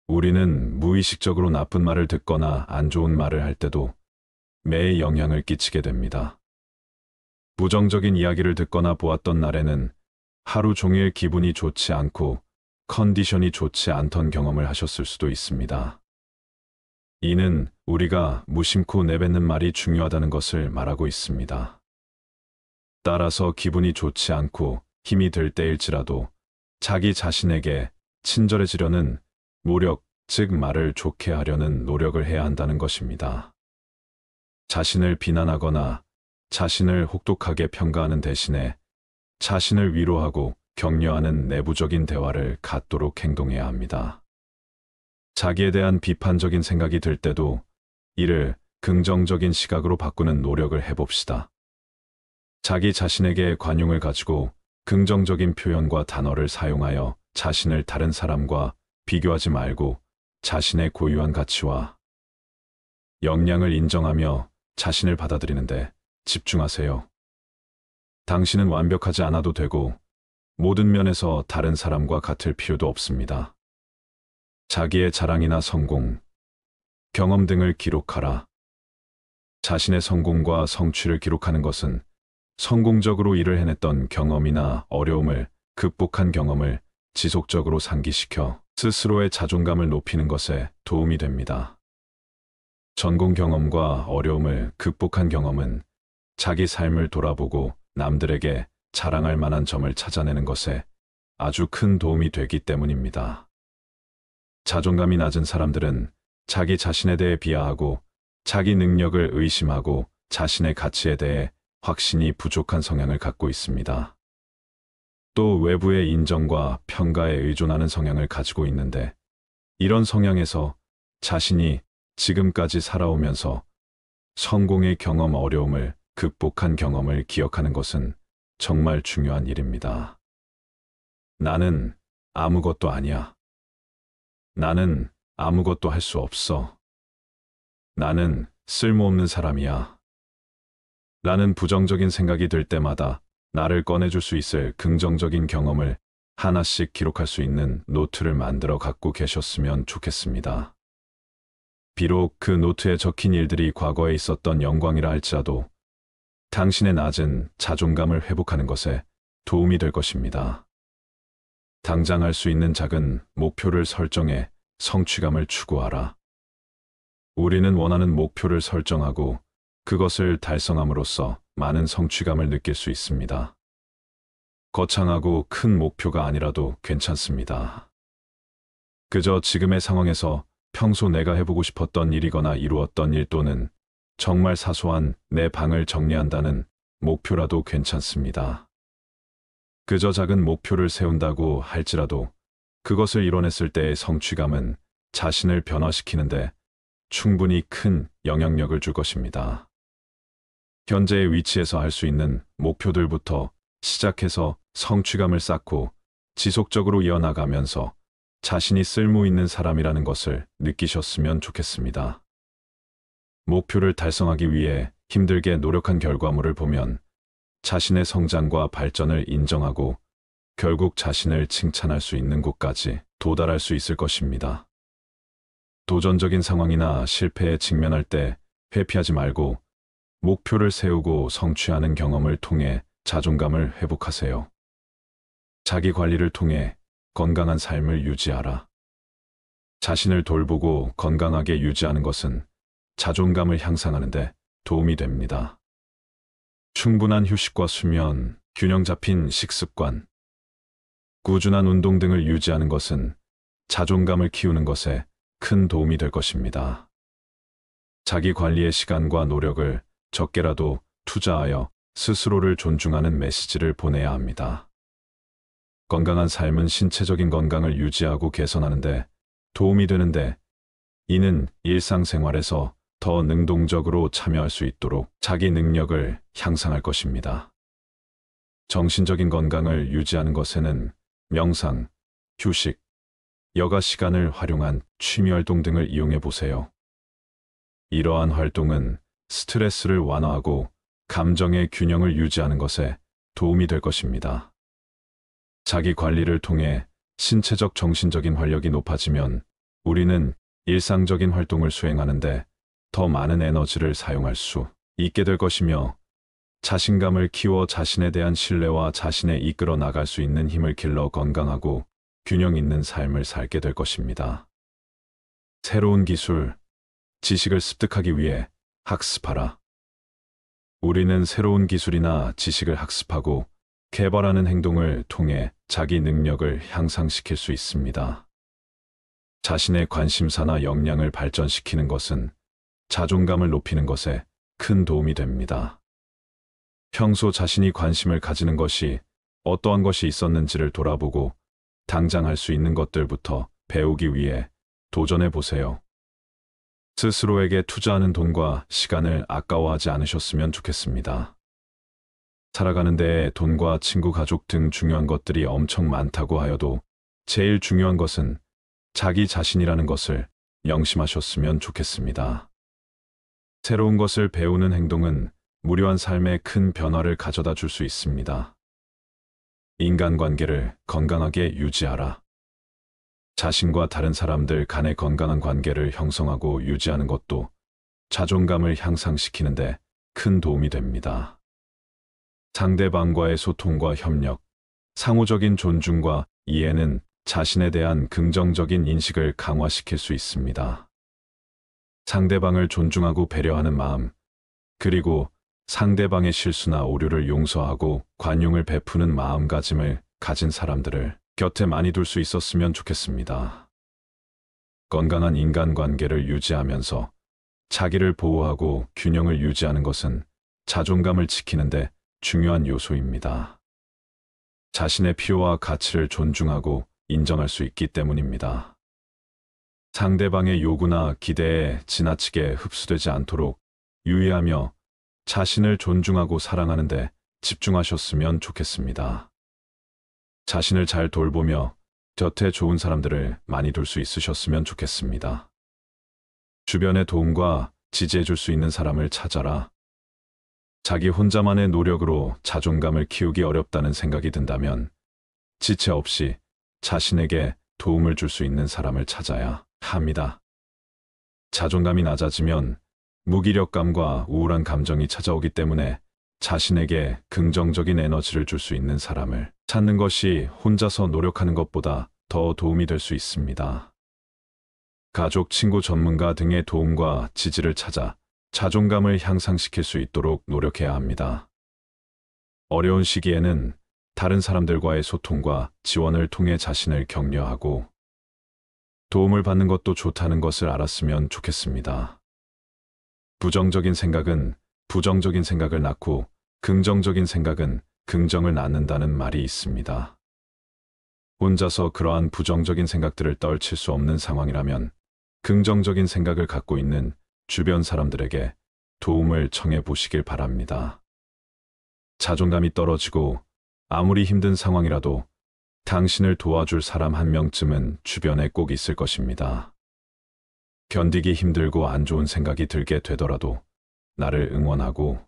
우리는 무의식적으로 나쁜 말을 듣거나 안 좋은 말을 할 때도 매에 영향을 끼치게 됩니다. 부정적인 이야기를 듣거나 보았던 날에는 하루 종일 기분이 좋지 않고 컨디션이 좋지 않던 경험을 하셨을 수도 있습니다. 이는 우리가 무심코 내뱉는 말이 중요하다는 것을 말하고 있습니다. 따라서 기분이 좋지 않고 힘이 들 때일지라도 자기 자신에게 친절해지려는 노력, 즉 말을 좋게 하려는 노력을 해야 한다는 것입니다. 자신을 비난하거나 자신을 혹독하게 평가하는 대신에 자신을 위로하고 격려하는 내부적인 대화를 갖도록 행동해야 합니다. 자기에 대한 비판적인 생각이 들 때도 이를 긍정적인 시각으로 바꾸는 노력을 해봅시다. 자기 자신에게 관용을 가지고 긍정적인 표현과 단어를 사용하여 자신을 다른 사람과 비교하지 말고 자신의 고유한 가치와 역량을 인정하며 자신을 받아들이는데 집중하세요. 당신은 완벽하지 않아도 되고 모든 면에서 다른 사람과 같을 필요도 없습니다. 자기의 자랑이나 성공, 경험 등을 기록하라. 자신의 성공과 성취를 기록하는 것은 성공적으로 일을 해냈던 경험이나 어려움을 극복한 경험을 지속적으로 상기시켜 스스로의 자존감을 높이는 것에 도움이 됩니다. 전공 경험과 어려움을 극복한 경험은 자기 삶을 돌아보고 남들에게 자랑할 만한 점을 찾아내는 것에 아주 큰 도움이 되기 때문입니다. 자존감이 낮은 사람들은 자기 자신에 대해 비하하고 자기 능력을 의심하고 자신의 가치에 대해 확신이 부족한 성향을 갖고 있습니다. 또 외부의 인정과 평가에 의존하는 성향을 가지고 있는데 이런 성향에서 자신이 지금까지 살아오면서 성공의 경험, 어려움을 극복한 경험을 기억하는 것은 정말 중요한 일입니다. 나는 아무것도 아니야. 나는 아무것도 할 수 없어. 나는 쓸모없는 사람이야. 라는 부정적인 생각이 들 때마다 나를 꺼내줄 수 있을 긍정적인 경험을 하나씩 기록할 수 있는 노트를 만들어 갖고 계셨으면 좋겠습니다. 비록 그 노트에 적힌 일들이 과거에 있었던 영광이라 할지라도 당신의 낮은 자존감을 회복하는 것에 도움이 될 것입니다. 당장 할 수 있는 작은 목표를 설정해 성취감을 추구하라. 우리는 원하는 목표를 설정하고 그것을 달성함으로써 많은 성취감을 느낄 수 있습니다. 거창하고 큰 목표가 아니라도 괜찮습니다. 그저 지금의 상황에서 평소 내가 해보고 싶었던 일이거나 이루었던 일 또는 정말 사소한 내 방을 정리한다는 목표라도 괜찮습니다. 그저 작은 목표를 세운다고 할지라도 그것을 이뤄냈을 때의 성취감은 자신을 변화시키는데 충분히 큰 영향력을 줄 것입니다. 현재의 위치에서 할 수 있는 목표들부터 시작해서 성취감을 쌓고 지속적으로 이어나가면서 자신이 쓸모 있는 사람이라는 것을 느끼셨으면 좋겠습니다. 목표를 달성하기 위해 힘들게 노력한 결과물을 보면 자신의 성장과 발전을 인정하고 결국 자신을 칭찬할 수 있는 곳까지 도달할 수 있을 것입니다. 도전적인 상황이나 실패에 직면할 때 회피하지 말고 목표를 세우고 성취하는 경험을 통해 자존감을 회복하세요. 자기 관리를 통해 건강한 삶을 유지하라. 자신을 돌보고 건강하게 유지하는 것은 자존감을 향상하는 데 도움이 됩니다. 충분한 휴식과 수면, 균형 잡힌 식습관, 꾸준한 운동 등을 유지하는 것은 자존감을 키우는 것에 큰 도움이 될 것입니다. 자기 관리의 시간과 노력을 적게라도 투자하여 스스로를 존중하는 메시지를 보내야 합니다. 건강한 삶은 신체적인 건강을 유지하고 개선하는 데 도움이 되는데 이는 일상생활에서 더 능동적으로 참여할 수 있도록 자기 능력을 향상할 것입니다. 정신적인 건강을 유지하는 것에는 명상, 휴식, 여가 시간을 활용한 취미 활동 등을 이용해 보세요. 이러한 활동은 스트레스를 완화하고 감정의 균형을 유지하는 것에 도움이 될 것입니다. 자기 관리를 통해 신체적 정신적인 활력이 높아지면 우리는 일상적인 활동을 수행하는데 더 많은 에너지를 사용할 수 있게 될 것이며 자신감을 키워 자신에 대한 신뢰와 자신에 이끌어 나갈 수 있는 힘을 길러 건강하고 균형 있는 삶을 살게 될 것입니다. 새로운 기술, 지식을 습득하기 위해 학습하라. 우리는 새로운 기술이나 지식을 학습하고 개발하는 행동을 통해 자기 능력을 향상시킬 수 있습니다. 자신의 관심사나 역량을 발전시키는 것은 자존감을 높이는 것에 큰 도움이 됩니다. 평소 자신이 관심을 가지는 것이 어떠한 것이 있었는지를 돌아보고 당장 할 수 있는 것들부터 배우기 위해 도전해 보세요. 스스로에게 투자하는 돈과 시간을 아까워하지 않으셨으면 좋겠습니다. 살아가는 데에 돈과 친구, 가족 등 중요한 것들이 엄청 많다고 하여도 제일 중요한 것은 자기 자신이라는 것을 명심하셨으면 좋겠습니다. 새로운 것을 배우는 행동은 무료한 삶에 큰 변화를 가져다 줄 수 있습니다. 인간관계를 건강하게 유지하라. 자신과 다른 사람들 간의 건강한 관계를 형성하고 유지하는 것도 자존감을 향상시키는 데 큰 도움이 됩니다. 상대방과의 소통과 협력, 상호적인 존중과 이해는 자신에 대한 긍정적인 인식을 강화시킬 수 있습니다. 상대방을 존중하고 배려하는 마음, 그리고 상대방의 실수나 오류를 용서하고 관용을 베푸는 마음가짐을 가진 사람들을 곁에 많이 둘 수 있었으면 좋겠습니다. 건강한 인간관계를 유지하면서 자기를 보호하고 균형을 유지하는 것은 자존감을 지키는 데 중요한 요소입니다. 자신의 필요와 가치를 존중하고 인정할 수 있기 때문입니다. 상대방의 요구나 기대에 지나치게 흡수되지 않도록 유의하며 자신을 존중하고 사랑하는 데 집중하셨으면 좋겠습니다. 자신을 잘 돌보며 곁에 좋은 사람들을 많이 둘 수 있으셨으면 좋겠습니다. 주변의 도움과 지지해 줄 수 있는 사람을 찾아라. 자기 혼자만의 노력으로 자존감을 키우기 어렵다는 생각이 든다면 지체 없이 자신에게 도움을 줄 수 있는 사람을 찾아야 합니다. 자존감이 낮아지면 무기력감과 우울한 감정이 찾아오기 때문에 자신에게 긍정적인 에너지를 줄 수 있는 사람을 찾는 것이 혼자서 노력하는 것보다 더 도움이 될 수 있습니다. 가족, 친구, 전문가 등의 도움과 지지를 찾아 자존감을 향상시킬 수 있도록 노력해야 합니다. 어려운 시기에는 다른 사람들과의 소통과 지원을 통해 자신을 격려하고 도움을 받는 것도 좋다는 것을 알았으면 좋겠습니다. 부정적인 생각은 부정적인 생각을 낳고 긍정적인 생각은 긍정을 낳는다는 말이 있습니다. 혼자서 그러한 부정적인 생각들을 떨칠 수 없는 상황이라면 긍정적인 생각을 갖고 있는 주변 사람들에게 도움을 청해 보시길 바랍니다. 자존감이 떨어지고 아무리 힘든 상황이라도 당신을 도와줄 사람 한 명쯤은 주변에 꼭 있을 것입니다. 견디기 힘들고 안 좋은 생각이 들게 되더라도 나를 응원하고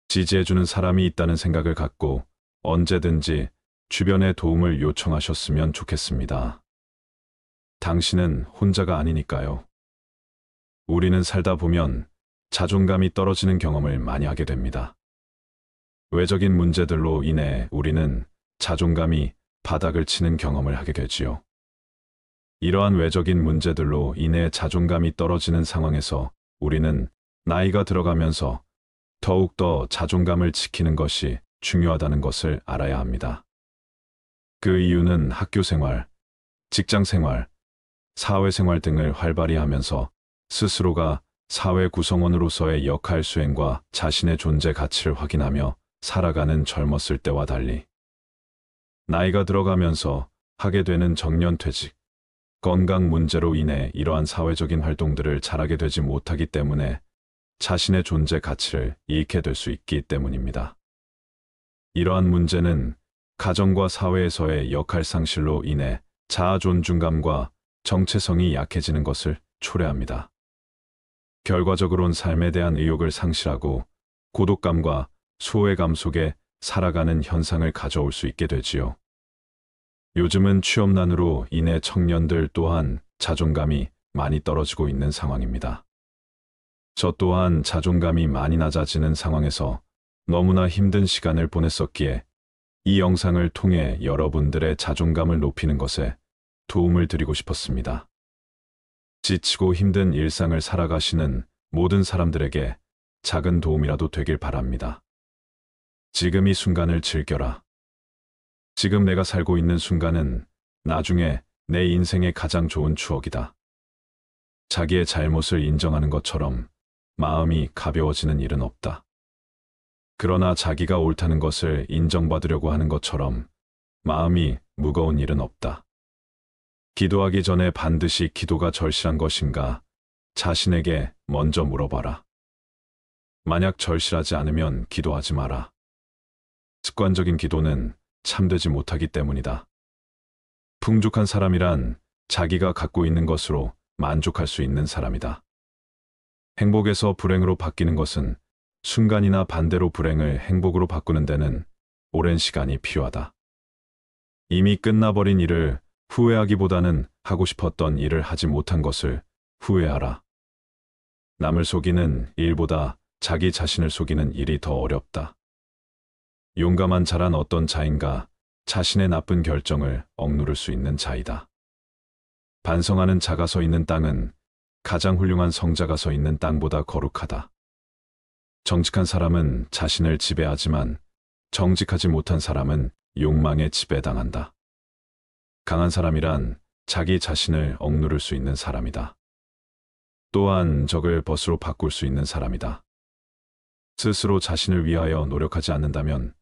지지해주는 사람이 있다는 생각을 갖고 언제든지 주변에 도움을 요청하셨으면 좋겠습니다. 당신은 혼자가 아니니까요. 우리는 살다 보면 자존감이 떨어지는 경험을 많이 하게 됩니다. 외적인 문제들로 인해 우리는 자존감이 바닥을 치는 경험을 하게 되지요. 이러한 외적인 문제들로 인해 자존감이 떨어지는 상황에서 우리는 나이가 들어가면서 더욱더 자존감을 지키는 것이 중요하다는 것을 알아야 합니다. 그 이유는 학교 생활, 직장 생활, 사회 생활 등을 활발히 하면서 스스로가 사회 구성원으로서의 역할 수행과 자신의 존재 가치를 확인하며 살아가는 젊었을 때와 달리 나이가 들어가면서 하게 되는 정년퇴직, 건강 문제로 인해 이러한 사회적인 활동들을 잘하게 되지 못하기 때문에 자신의 존재 가치를 잃게 될 수 있기 때문입니다. 이러한 문제는 가정과 사회에서의 역할 상실로 인해 자아 존중감과 정체성이 약해지는 것을 초래합니다. 결과적으론 삶에 대한 의욕을 상실하고 고독감과 소외감 속에 살아가는 현상을 가져올 수 있게 되지요. 요즘은 취업난으로 인해 청년들 또한 자존감이 많이 떨어지고 있는 상황입니다. 저 또한 자존감이 많이 낮아지는 상황에서 너무나 힘든 시간을 보냈었기에 이 영상을 통해 여러분들의 자존감을 높이는 것에 도움을 드리고 싶었습니다. 지치고 힘든 일상을 살아가시는 모든 사람들에게 작은 도움이라도 되길 바랍니다. 지금 이 순간을 즐겨라. 지금 내가 살고 있는 순간은 나중에 내 인생의 가장 좋은 추억이다. 자기의 잘못을 인정하는 것처럼 마음이 가벼워지는 일은 없다. 그러나 자기가 옳다는 것을 인정받으려고 하는 것처럼 마음이 무거운 일은 없다. 기도하기 전에 반드시 기도가 절실한 것인가 자신에게 먼저 물어봐라. 만약 절실하지 않으면 기도하지 마라. 습관적인 기도는 참되지 못하기 때문이다. 풍족한 사람이란 자기가 갖고 있는 것으로 만족할 수 있는 사람이다. 행복에서 불행으로 바뀌는 것은 순간이나 반대로 불행을 행복으로 바꾸는 데는 오랜 시간이 필요하다. 이미 끝나버린 일을 후회하기보다는 하고 싶었던 일을 하지 못한 것을 후회하라. 남을 속이는 일보다 자기 자신을 속이는 일이 더 어렵다. 용감한 자란 어떤 자인가 자신의 나쁜 결정을 억누를 수 있는 자이다. 반성하는 자가 서 있는 땅은 가장 훌륭한 성자가 서 있는 땅보다 거룩하다. 정직한 사람은 자신을 지배하지만 정직하지 못한 사람은 욕망에 지배당한다. 강한 사람이란 자기 자신을 억누를 수 있는 사람이다. 또한 적을 벗으로 바꿀 수 있는 사람이다. 스스로 자신을 위하여 노력하지 않는다면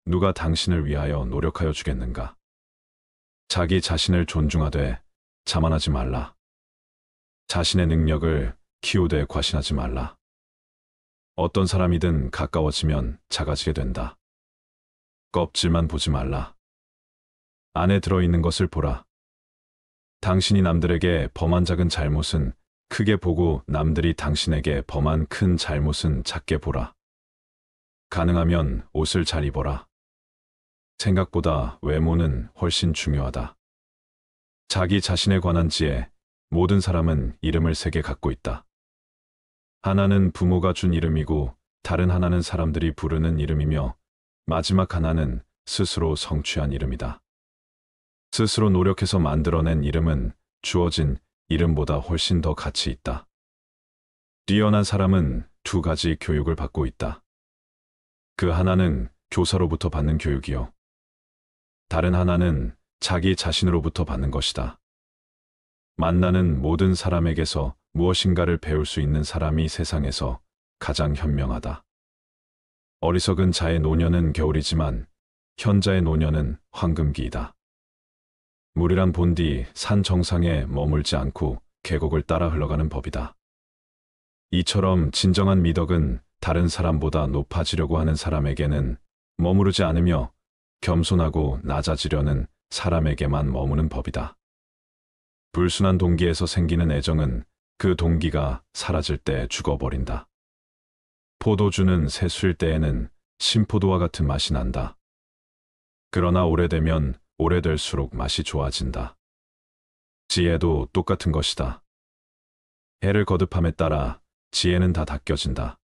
누가 당신을 위하여 노력하여 주겠는가? 자기 자신을 존중하되 자만하지 말라. 자신의 능력을 키우되 과신하지 말라. 어떤 사람이든 가까워지면 작아지게 된다. 껍질만 보지 말라. 안에 들어있는 것을 보라. 당신이 남들에게 범한 작은 잘못은 크게 보고 남들이 당신에게 범한 큰 잘못은 작게 보라. 가능하면 옷을 잘 입어라. 생각보다 외모는 훨씬 중요하다. 자기 자신에 관한 지에 모든 사람은 이름을 3개 갖고 있다. 하나는 부모가 준 이름이고 다른 하나는 사람들이 부르는 이름이며 마지막 하나는 스스로 성취한 이름이다. 스스로 노력해서 만들어낸 이름은 주어진 이름보다 훨씬 더 가치 있다. 뛰어난 사람은 2가지 교육을 받고 있다. 그 하나는 교사로부터 받는 교육이요. 다른 하나는 자기 자신으로부터 받는 것이다. 만나는 모든 사람에게서 무엇인가를 배울 수 있는 사람이 세상에서 가장 현명하다. 어리석은 자의 노년은 겨울이지만 현자의 노년은 황금기이다. 물이란 본디 산 정상에 머물지 않고 계곡을 따라 흘러가는 법이다. 이처럼 진정한 미덕은 다른 사람보다 높아지려고 하는 사람에게는 머무르지 않으며 겸손하고 낮아지려는 사람에게만 머무는 법이다. 불순한 동기에서 생기는 애정은 그 동기가 사라질 때 죽어버린다. 포도주는 새수일 때에는 신포도와 같은 맛이 난다. 그러나 오래되면 오래될수록 맛이 좋아진다. 지혜도 똑같은 것이다. 해를 거듭함에 따라 지혜는 다 닦여진다.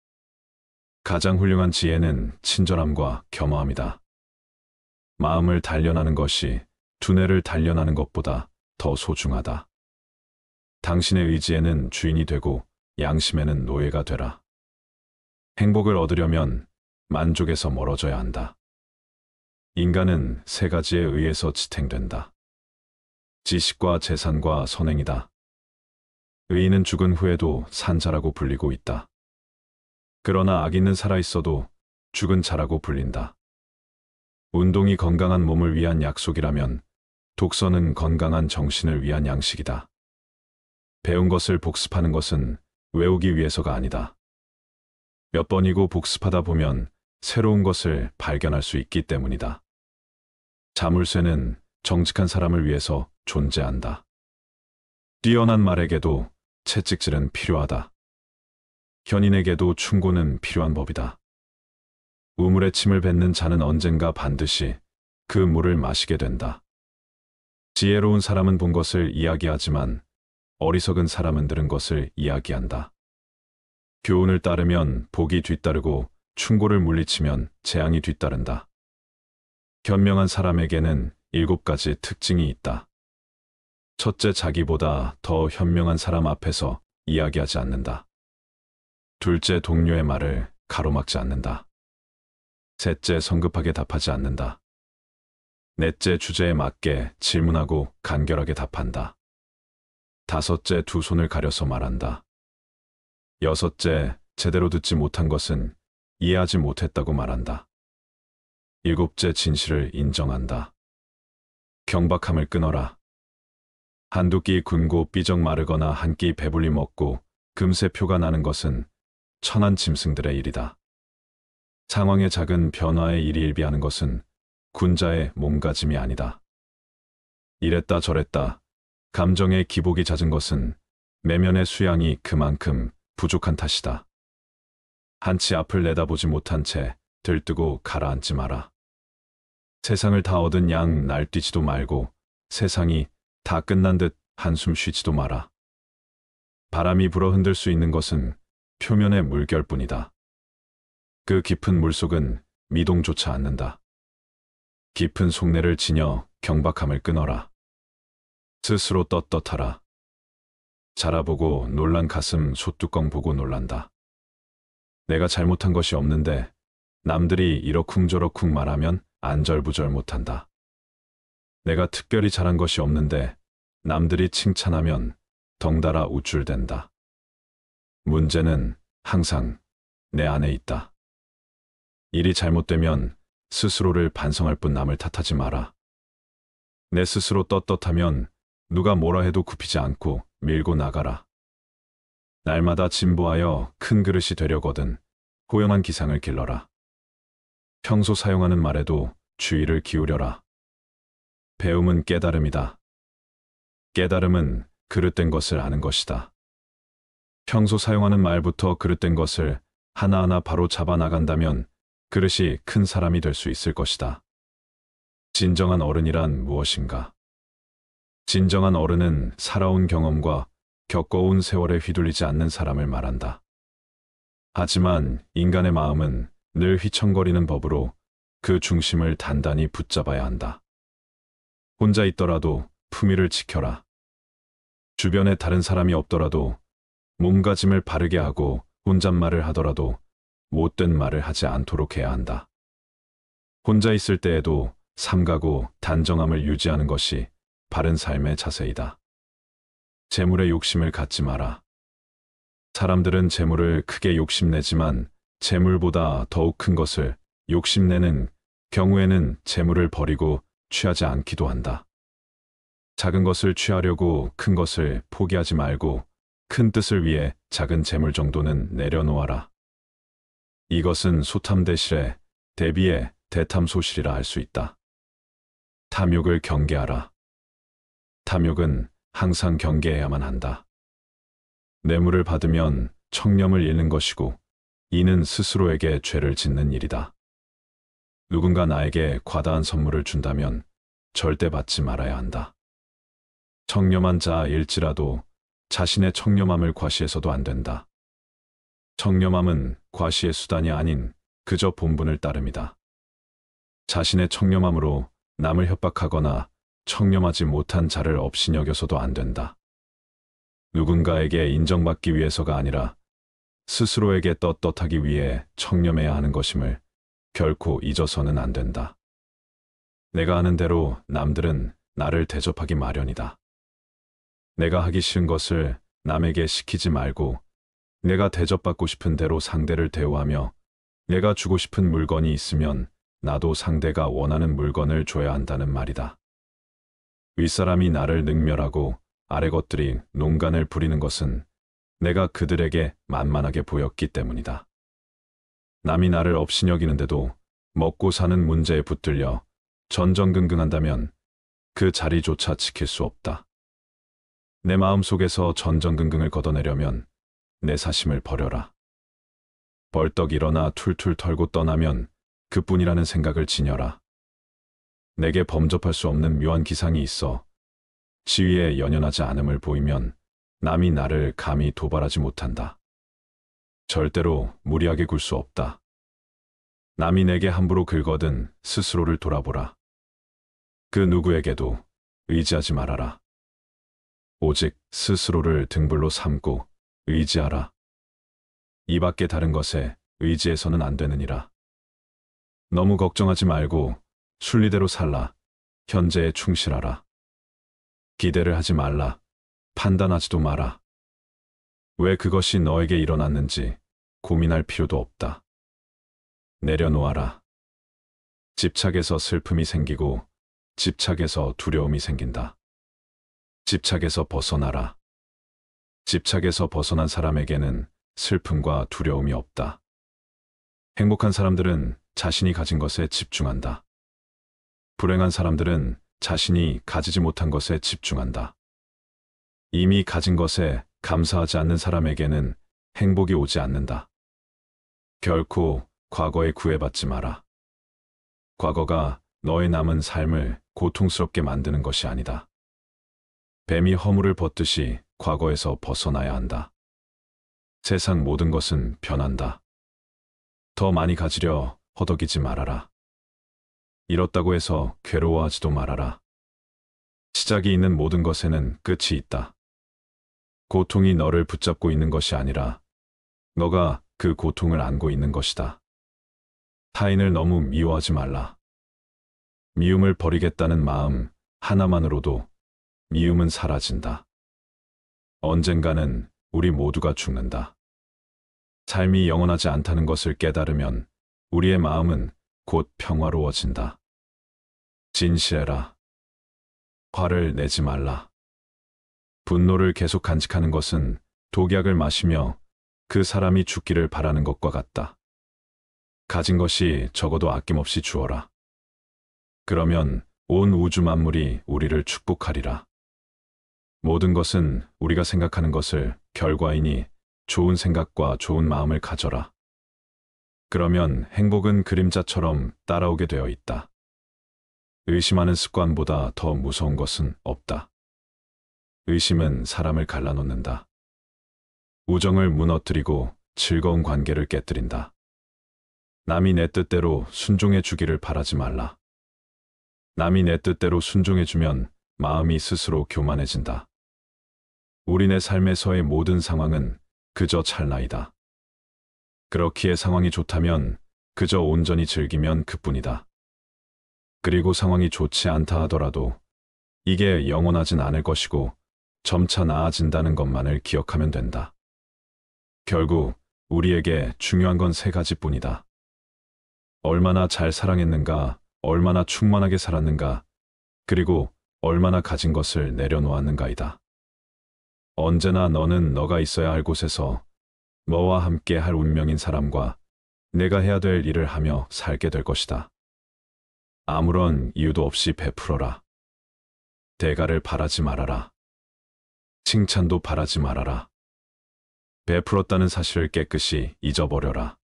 가장 훌륭한 지혜는 친절함과 겸허함이다. 마음을 단련하는 것이 두뇌를 단련하는 것보다 더 소중하다. 당신의 의지에는 주인이 되고 양심에는 노예가 되라. 행복을 얻으려면 만족에서 멀어져야 한다. 인간은 3가지에 의해서 지탱된다. 지식과 재산과 선행이다. 의인은 죽은 후에도 산 자라고 불리고 있다. 그러나 악인은 살아있어도 죽은 자라고 불린다. 운동이 건강한 몸을 위한 약속이라면 독서는 건강한 정신을 위한 양식이다. 배운 것을 복습하는 것은 외우기 위해서가 아니다. 몇 번이고 복습하다 보면 새로운 것을 발견할 수 있기 때문이다. 자물쇠는 정직한 사람을 위해서 존재한다. 뛰어난 말에게도 채찍질은 필요하다. 현인에게도 충고는 필요한 법이다. 우물에 침을 뱉는 자는 언젠가 반드시 그 물을 마시게 된다. 지혜로운 사람은 본 것을 이야기하지만 어리석은 사람은 들은 것을 이야기한다. 교훈을 따르면 복이 뒤따르고 충고를 물리치면 재앙이 뒤따른다. 현명한 사람에게는 7가지 특징이 있다. 첫째, 자기보다 더 현명한 사람 앞에서 이야기하지 않는다. 둘째, 동료의 말을 가로막지 않는다. 셋째, 성급하게 답하지 않는다. 넷째, 주제에 맞게 질문하고 간결하게 답한다. 다섯째, 두 손을 가려서 말한다. 여섯째, 제대로 듣지 못한 것은 이해하지 못했다고 말한다. 일곱째, 진실을 인정한다. 경박함을 끊어라. 한두 끼 굶고 삐적 마르거나 한 끼 배불리 먹고 금세 표가 나는 것은 천한 짐승들의 일이다. 상황의 작은 변화에 일희일비하는 것은 군자의 몸가짐이 아니다. 이랬다 저랬다 감정의 기복이 잦은 것은 내면의 수양이 그만큼 부족한 탓이다. 한치 앞을 내다보지 못한 채 들뜨고 가라앉지 마라. 세상을 다 얻은 양 날뛰지도 말고 세상이 다 끝난 듯 한숨 쉬지도 마라. 바람이 불어 흔들 수 있는 것은 표면의 물결뿐이다. 그 깊은 물속은 미동조차 않는다. 깊은 속내를 지녀 경박함을 끊어라. 스스로 떳떳하라. 자라보고 놀란 가슴 소뚜껑 보고 놀란다. 내가 잘못한 것이 없는데 남들이 이러쿵저러쿵 말하면 안절부절 못한다. 내가 특별히 잘한 것이 없는데 남들이 칭찬하면 덩달아 우쭐댄다. 문제는 항상 내 안에 있다. 일이 잘못되면 스스로를 반성할 뿐 남을 탓하지 마라. 내 스스로 떳떳하면 누가 뭐라 해도 굽히지 않고 밀고 나가라. 날마다 진보하여 큰 그릇이 되려거든 호연한 기상을 길러라. 평소 사용하는 말에도 주의를 기울여라. 배움은 깨달음이다. 깨달음은 그릇된 것을 아는 것이다. 평소 사용하는 말부터 그릇된 것을 하나하나 바로 잡아 나간다면 그릇이 큰 사람이 될 수 있을 것이다. 진정한 어른이란 무엇인가? 진정한 어른은 살아온 경험과 겪어온 세월에 휘둘리지 않는 사람을 말한다. 하지만 인간의 마음은 늘 휘청거리는 법으로 그 중심을 단단히 붙잡아야 한다. 혼자 있더라도 품위를 지켜라. 주변에 다른 사람이 없더라도 몸가짐을 바르게 하고 혼잣말을 하더라도 못된 말을 하지 않도록 해야 한다. 혼자 있을 때에도 삼가고 단정함을 유지하는 것이 바른 삶의 자세이다. 재물에 욕심을 갖지 마라. 사람들은 재물을 크게 욕심내지만 재물보다 더욱 큰 것을 욕심내는 경우에는 재물을 버리고 취하지 않기도 한다. 작은 것을 취하려고 큰 것을 포기하지 말고 큰 뜻을 위해 작은 재물 정도는 내려놓아라. 이것은 소탐대실에 대비해 대탐소실이라 할 수 있다. 탐욕을 경계하라. 탐욕은 항상 경계해야만 한다. 뇌물을 받으면 청렴을 잃는 것이고 이는 스스로에게 죄를 짓는 일이다. 누군가 나에게 과다한 선물을 준다면 절대 받지 말아야 한다. 청렴한 자일지라도 자신의 청렴함을 과시해서도 안 된다. 청렴함은 과시의 수단이 아닌 그저 본분을 따름이다. 자신의 청렴함으로 남을 협박하거나 청렴하지 못한 자를 업신여겨서도 안 된다. 누군가에게 인정받기 위해서가 아니라 스스로에게 떳떳하기 위해 청렴해야 하는 것임을 결코 잊어서는 안 된다. 내가 하는 대로 남들은 나를 대접하기 마련이다. 내가 하기 싫은 것을 남에게 시키지 말고 내가 대접받고 싶은 대로 상대를 대우하며 내가 주고 싶은 물건이 있으면 나도 상대가 원하는 물건을 줘야 한다는 말이다. 윗사람이 나를 능멸하고 아래 것들이 농간을 부리는 것은 내가 그들에게 만만하게 보였기 때문이다. 남이 나를 업신여기는데도 먹고 사는 문제에 붙들려 전전긍긍한다면 그 자리조차 지킬 수 없다. 내 마음속에서 전전긍긍을 걷어내려면 내 사심을 버려라. 벌떡 일어나 툴툴 털고 떠나면 그뿐이라는 생각을 지녀라. 내게 범접할 수 없는 묘한 기상이 있어 지위에 연연하지 않음을 보이면 남이 나를 감히 도발하지 못한다. 절대로 무리하게 굴 수 없다. 남이 내게 함부로 긁거든 스스로를 돌아보라. 그 누구에게도 의지하지 말아라. 오직 스스로를 등불로 삼고 의지하라. 이 밖에 다른 것에 의지해서는 안 되느니라. 너무 걱정하지 말고 순리대로 살라. 현재에 충실하라. 기대를 하지 말라. 판단하지도 마라. 왜 그것이 너에게 일어났는지 고민할 필요도 없다. 내려놓아라. 집착에서 슬픔이 생기고 집착에서 두려움이 생긴다. 집착에서 벗어나라. 집착에서 벗어난 사람에게는 슬픔과 두려움이 없다. 행복한 사람들은 자신이 가진 것에 집중한다. 불행한 사람들은 자신이 가지지 못한 것에 집중한다. 이미 가진 것에 감사하지 않는 사람에게는 행복이 오지 않는다. 결코 과거에 구애받지 마라. 과거가 너의 남은 삶을 고통스럽게 만드는 것이 아니다. 뱀이 허물을 벗듯이 과거에서 벗어나야 한다. 세상 모든 것은 변한다. 더 많이 가지려 허덕이지 말아라. 잃었다고 해서 괴로워하지도 말아라. 시작이 있는 모든 것에는 끝이 있다. 고통이 너를 붙잡고 있는 것이 아니라 너가 그 고통을 안고 있는 것이다. 타인을 너무 미워하지 말라. 미움을 버리겠다는 마음 하나만으로도 미움은 사라진다. 언젠가는 우리 모두가 죽는다. 삶이 영원하지 않다는 것을 깨달으면 우리의 마음은 곧 평화로워진다. 진실해라. 화를 내지 말라. 분노를 계속 간직하는 것은 독약을 마시며 그 사람이 죽기를 바라는 것과 같다. 가진 것이 적어도 아낌없이 주어라. 그러면 온 우주 만물이 우리를 축복하리라. 모든 것은 우리가 생각하는 것을 결과이니 좋은 생각과 좋은 마음을 가져라. 그러면 행복은 그림자처럼 따라오게 되어 있다. 의심하는 습관보다 더 무서운 것은 없다. 의심은 사람을 갈라놓는다. 우정을 무너뜨리고 즐거운 관계를 깨뜨린다. 남이 내 뜻대로 순종해 주기를 바라지 말라. 남이 내 뜻대로 순종해 주면 마음이 스스로 교만해진다. 우리네 삶에서의 모든 상황은 그저 찰나이다. 그렇기에 상황이 좋다면 그저 온전히 즐기면 그뿐이다. 그리고 상황이 좋지 않다 하더라도 이게 영원하진 않을 것이고 점차 나아진다는 것만을 기억하면 된다. 결국 우리에게 중요한 건 세 가지뿐이다. 얼마나 잘 사랑했는가, 얼마나 충만하게 살았는가, 그리고 얼마나 가진 것을 내려놓았는가이다. 언제나 너는 너가 있어야 할 곳에서 너와 함께 할 운명인 사람과 내가 해야 될 일을 하며 살게 될 것이다. 아무런 이유도 없이 베풀어라. 대가를 바라지 말아라. 칭찬도 바라지 말아라. 베풀었다는 사실을 깨끗이 잊어버려라.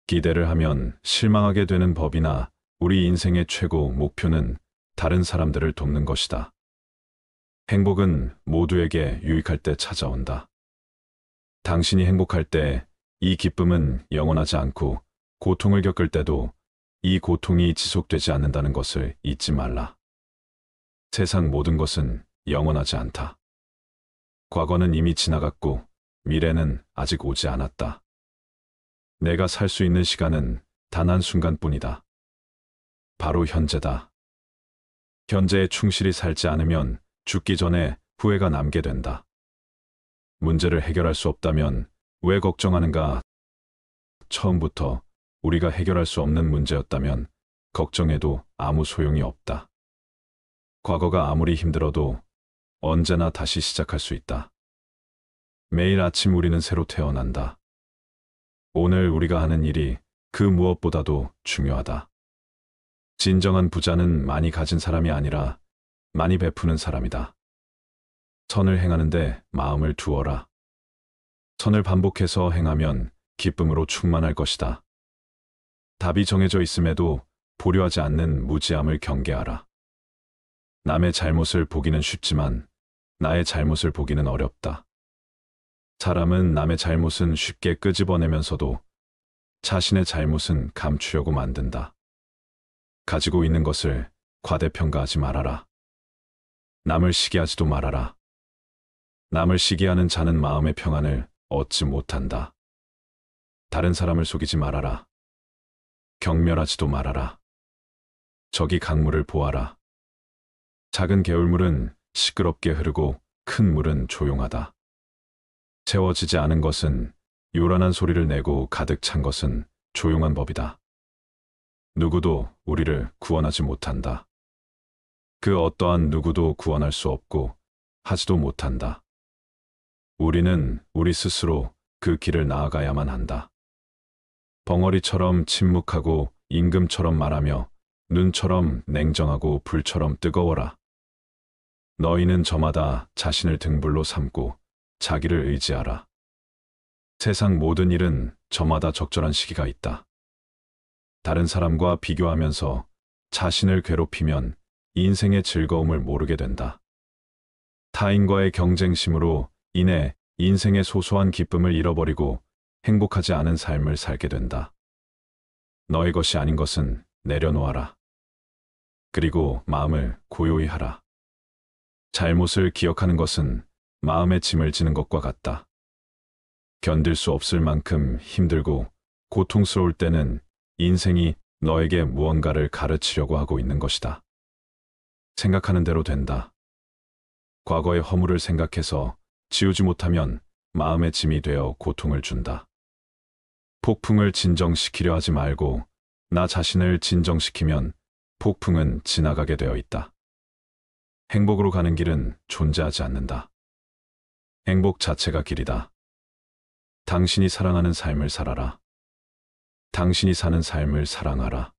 기대를 하면 실망하게 되는 법이나 우리 인생의 최고 목표는 다른 사람들을 돕는 것이다. 행복은 모두에게 유익할 때 찾아온다. 당신이 행복할 때 이 기쁨은 영원하지 않고 고통을 겪을 때도 이 고통이 지속되지 않는다는 것을 잊지 말라. 세상 모든 것은 영원하지 않다. 과거는 이미 지나갔고 미래는 아직 오지 않았다. 내가 살 수 있는 시간은 단 한순간뿐이다. 바로 현재다. 현재에 충실히 살지 않으면 죽기 전에 후회가 남게 된다. 문제를 해결할 수 없다면 왜 걱정하는가? 처음부터 우리가 해결할 수 없는 문제였다면 걱정해도 아무 소용이 없다. 과거가 아무리 힘들어도 언제나 다시 시작할 수 있다. 매일 아침 우리는 새로 태어난다. 오늘 우리가 하는 일이 그 무엇보다도 중요하다. 진정한 부자는 많이 가진 사람이 아니라 많이 베푸는 사람이다. 선을 행하는데 마음을 두어라. 선을 반복해서 행하면 기쁨으로 충만할 것이다. 답이 정해져 있음에도 보려하지 않는 무지함을 경계하라. 남의 잘못을 보기는 쉽지만 나의 잘못을 보기는 어렵다. 사람은 남의 잘못은 쉽게 끄집어내면서도 자신의 잘못은 감추려고 만든다. 가지고 있는 것을 과대평가하지 말아라. 남을 시기하지도 말아라. 남을 시기하는 자는 마음의 평안을 얻지 못한다. 다른 사람을 속이지 말아라. 경멸하지도 말아라. 저기 강물을 보아라. 작은 개울물은 시끄럽게 흐르고 큰 물은 조용하다. 채워지지 않은 것은 요란한 소리를 내고 가득 찬 것은 조용한 법이다. 누구도 우리를 구원하지 못한다. 그 어떠한 누구도 구원할 수 없고 하지도 못한다. 우리는 우리 스스로 그 길을 나아가야만 한다. 벙어리처럼 침묵하고 임금처럼 말하며 눈처럼 냉정하고 불처럼 뜨거워라. 너희는 저마다 자신을 등불로 삼고 자기를 의지하라. 세상 모든 일은 저마다 적절한 시기가 있다. 다른 사람과 비교하면서 자신을 괴롭히면 인생의 즐거움을 모르게 된다. 타인과의 경쟁심으로 인해 인생의 소소한 기쁨을 잃어버리고 행복하지 않은 삶을 살게 된다. 너의 것이 아닌 것은 내려놓아라. 그리고 마음을 고요히 하라. 잘못을 기억하는 것은 마음의 짐을 지는 것과 같다. 견딜 수 없을 만큼 힘들고 고통스러울 때는 인생이 너에게 무언가를 가르치려고 하고 있는 것이다. 생각하는 대로 된다. 과거의 허물을 생각해서 지우지 못하면 마음의 짐이 되어 고통을 준다. 폭풍을 진정시키려 하지 말고 나 자신을 진정시키면 폭풍은 지나가게 되어 있다. 행복으로 가는 길은 존재하지 않는다. 행복 자체가 길이다. 당신이 사랑하는 삶을 살아라. 당신이 사는 삶을 사랑하라.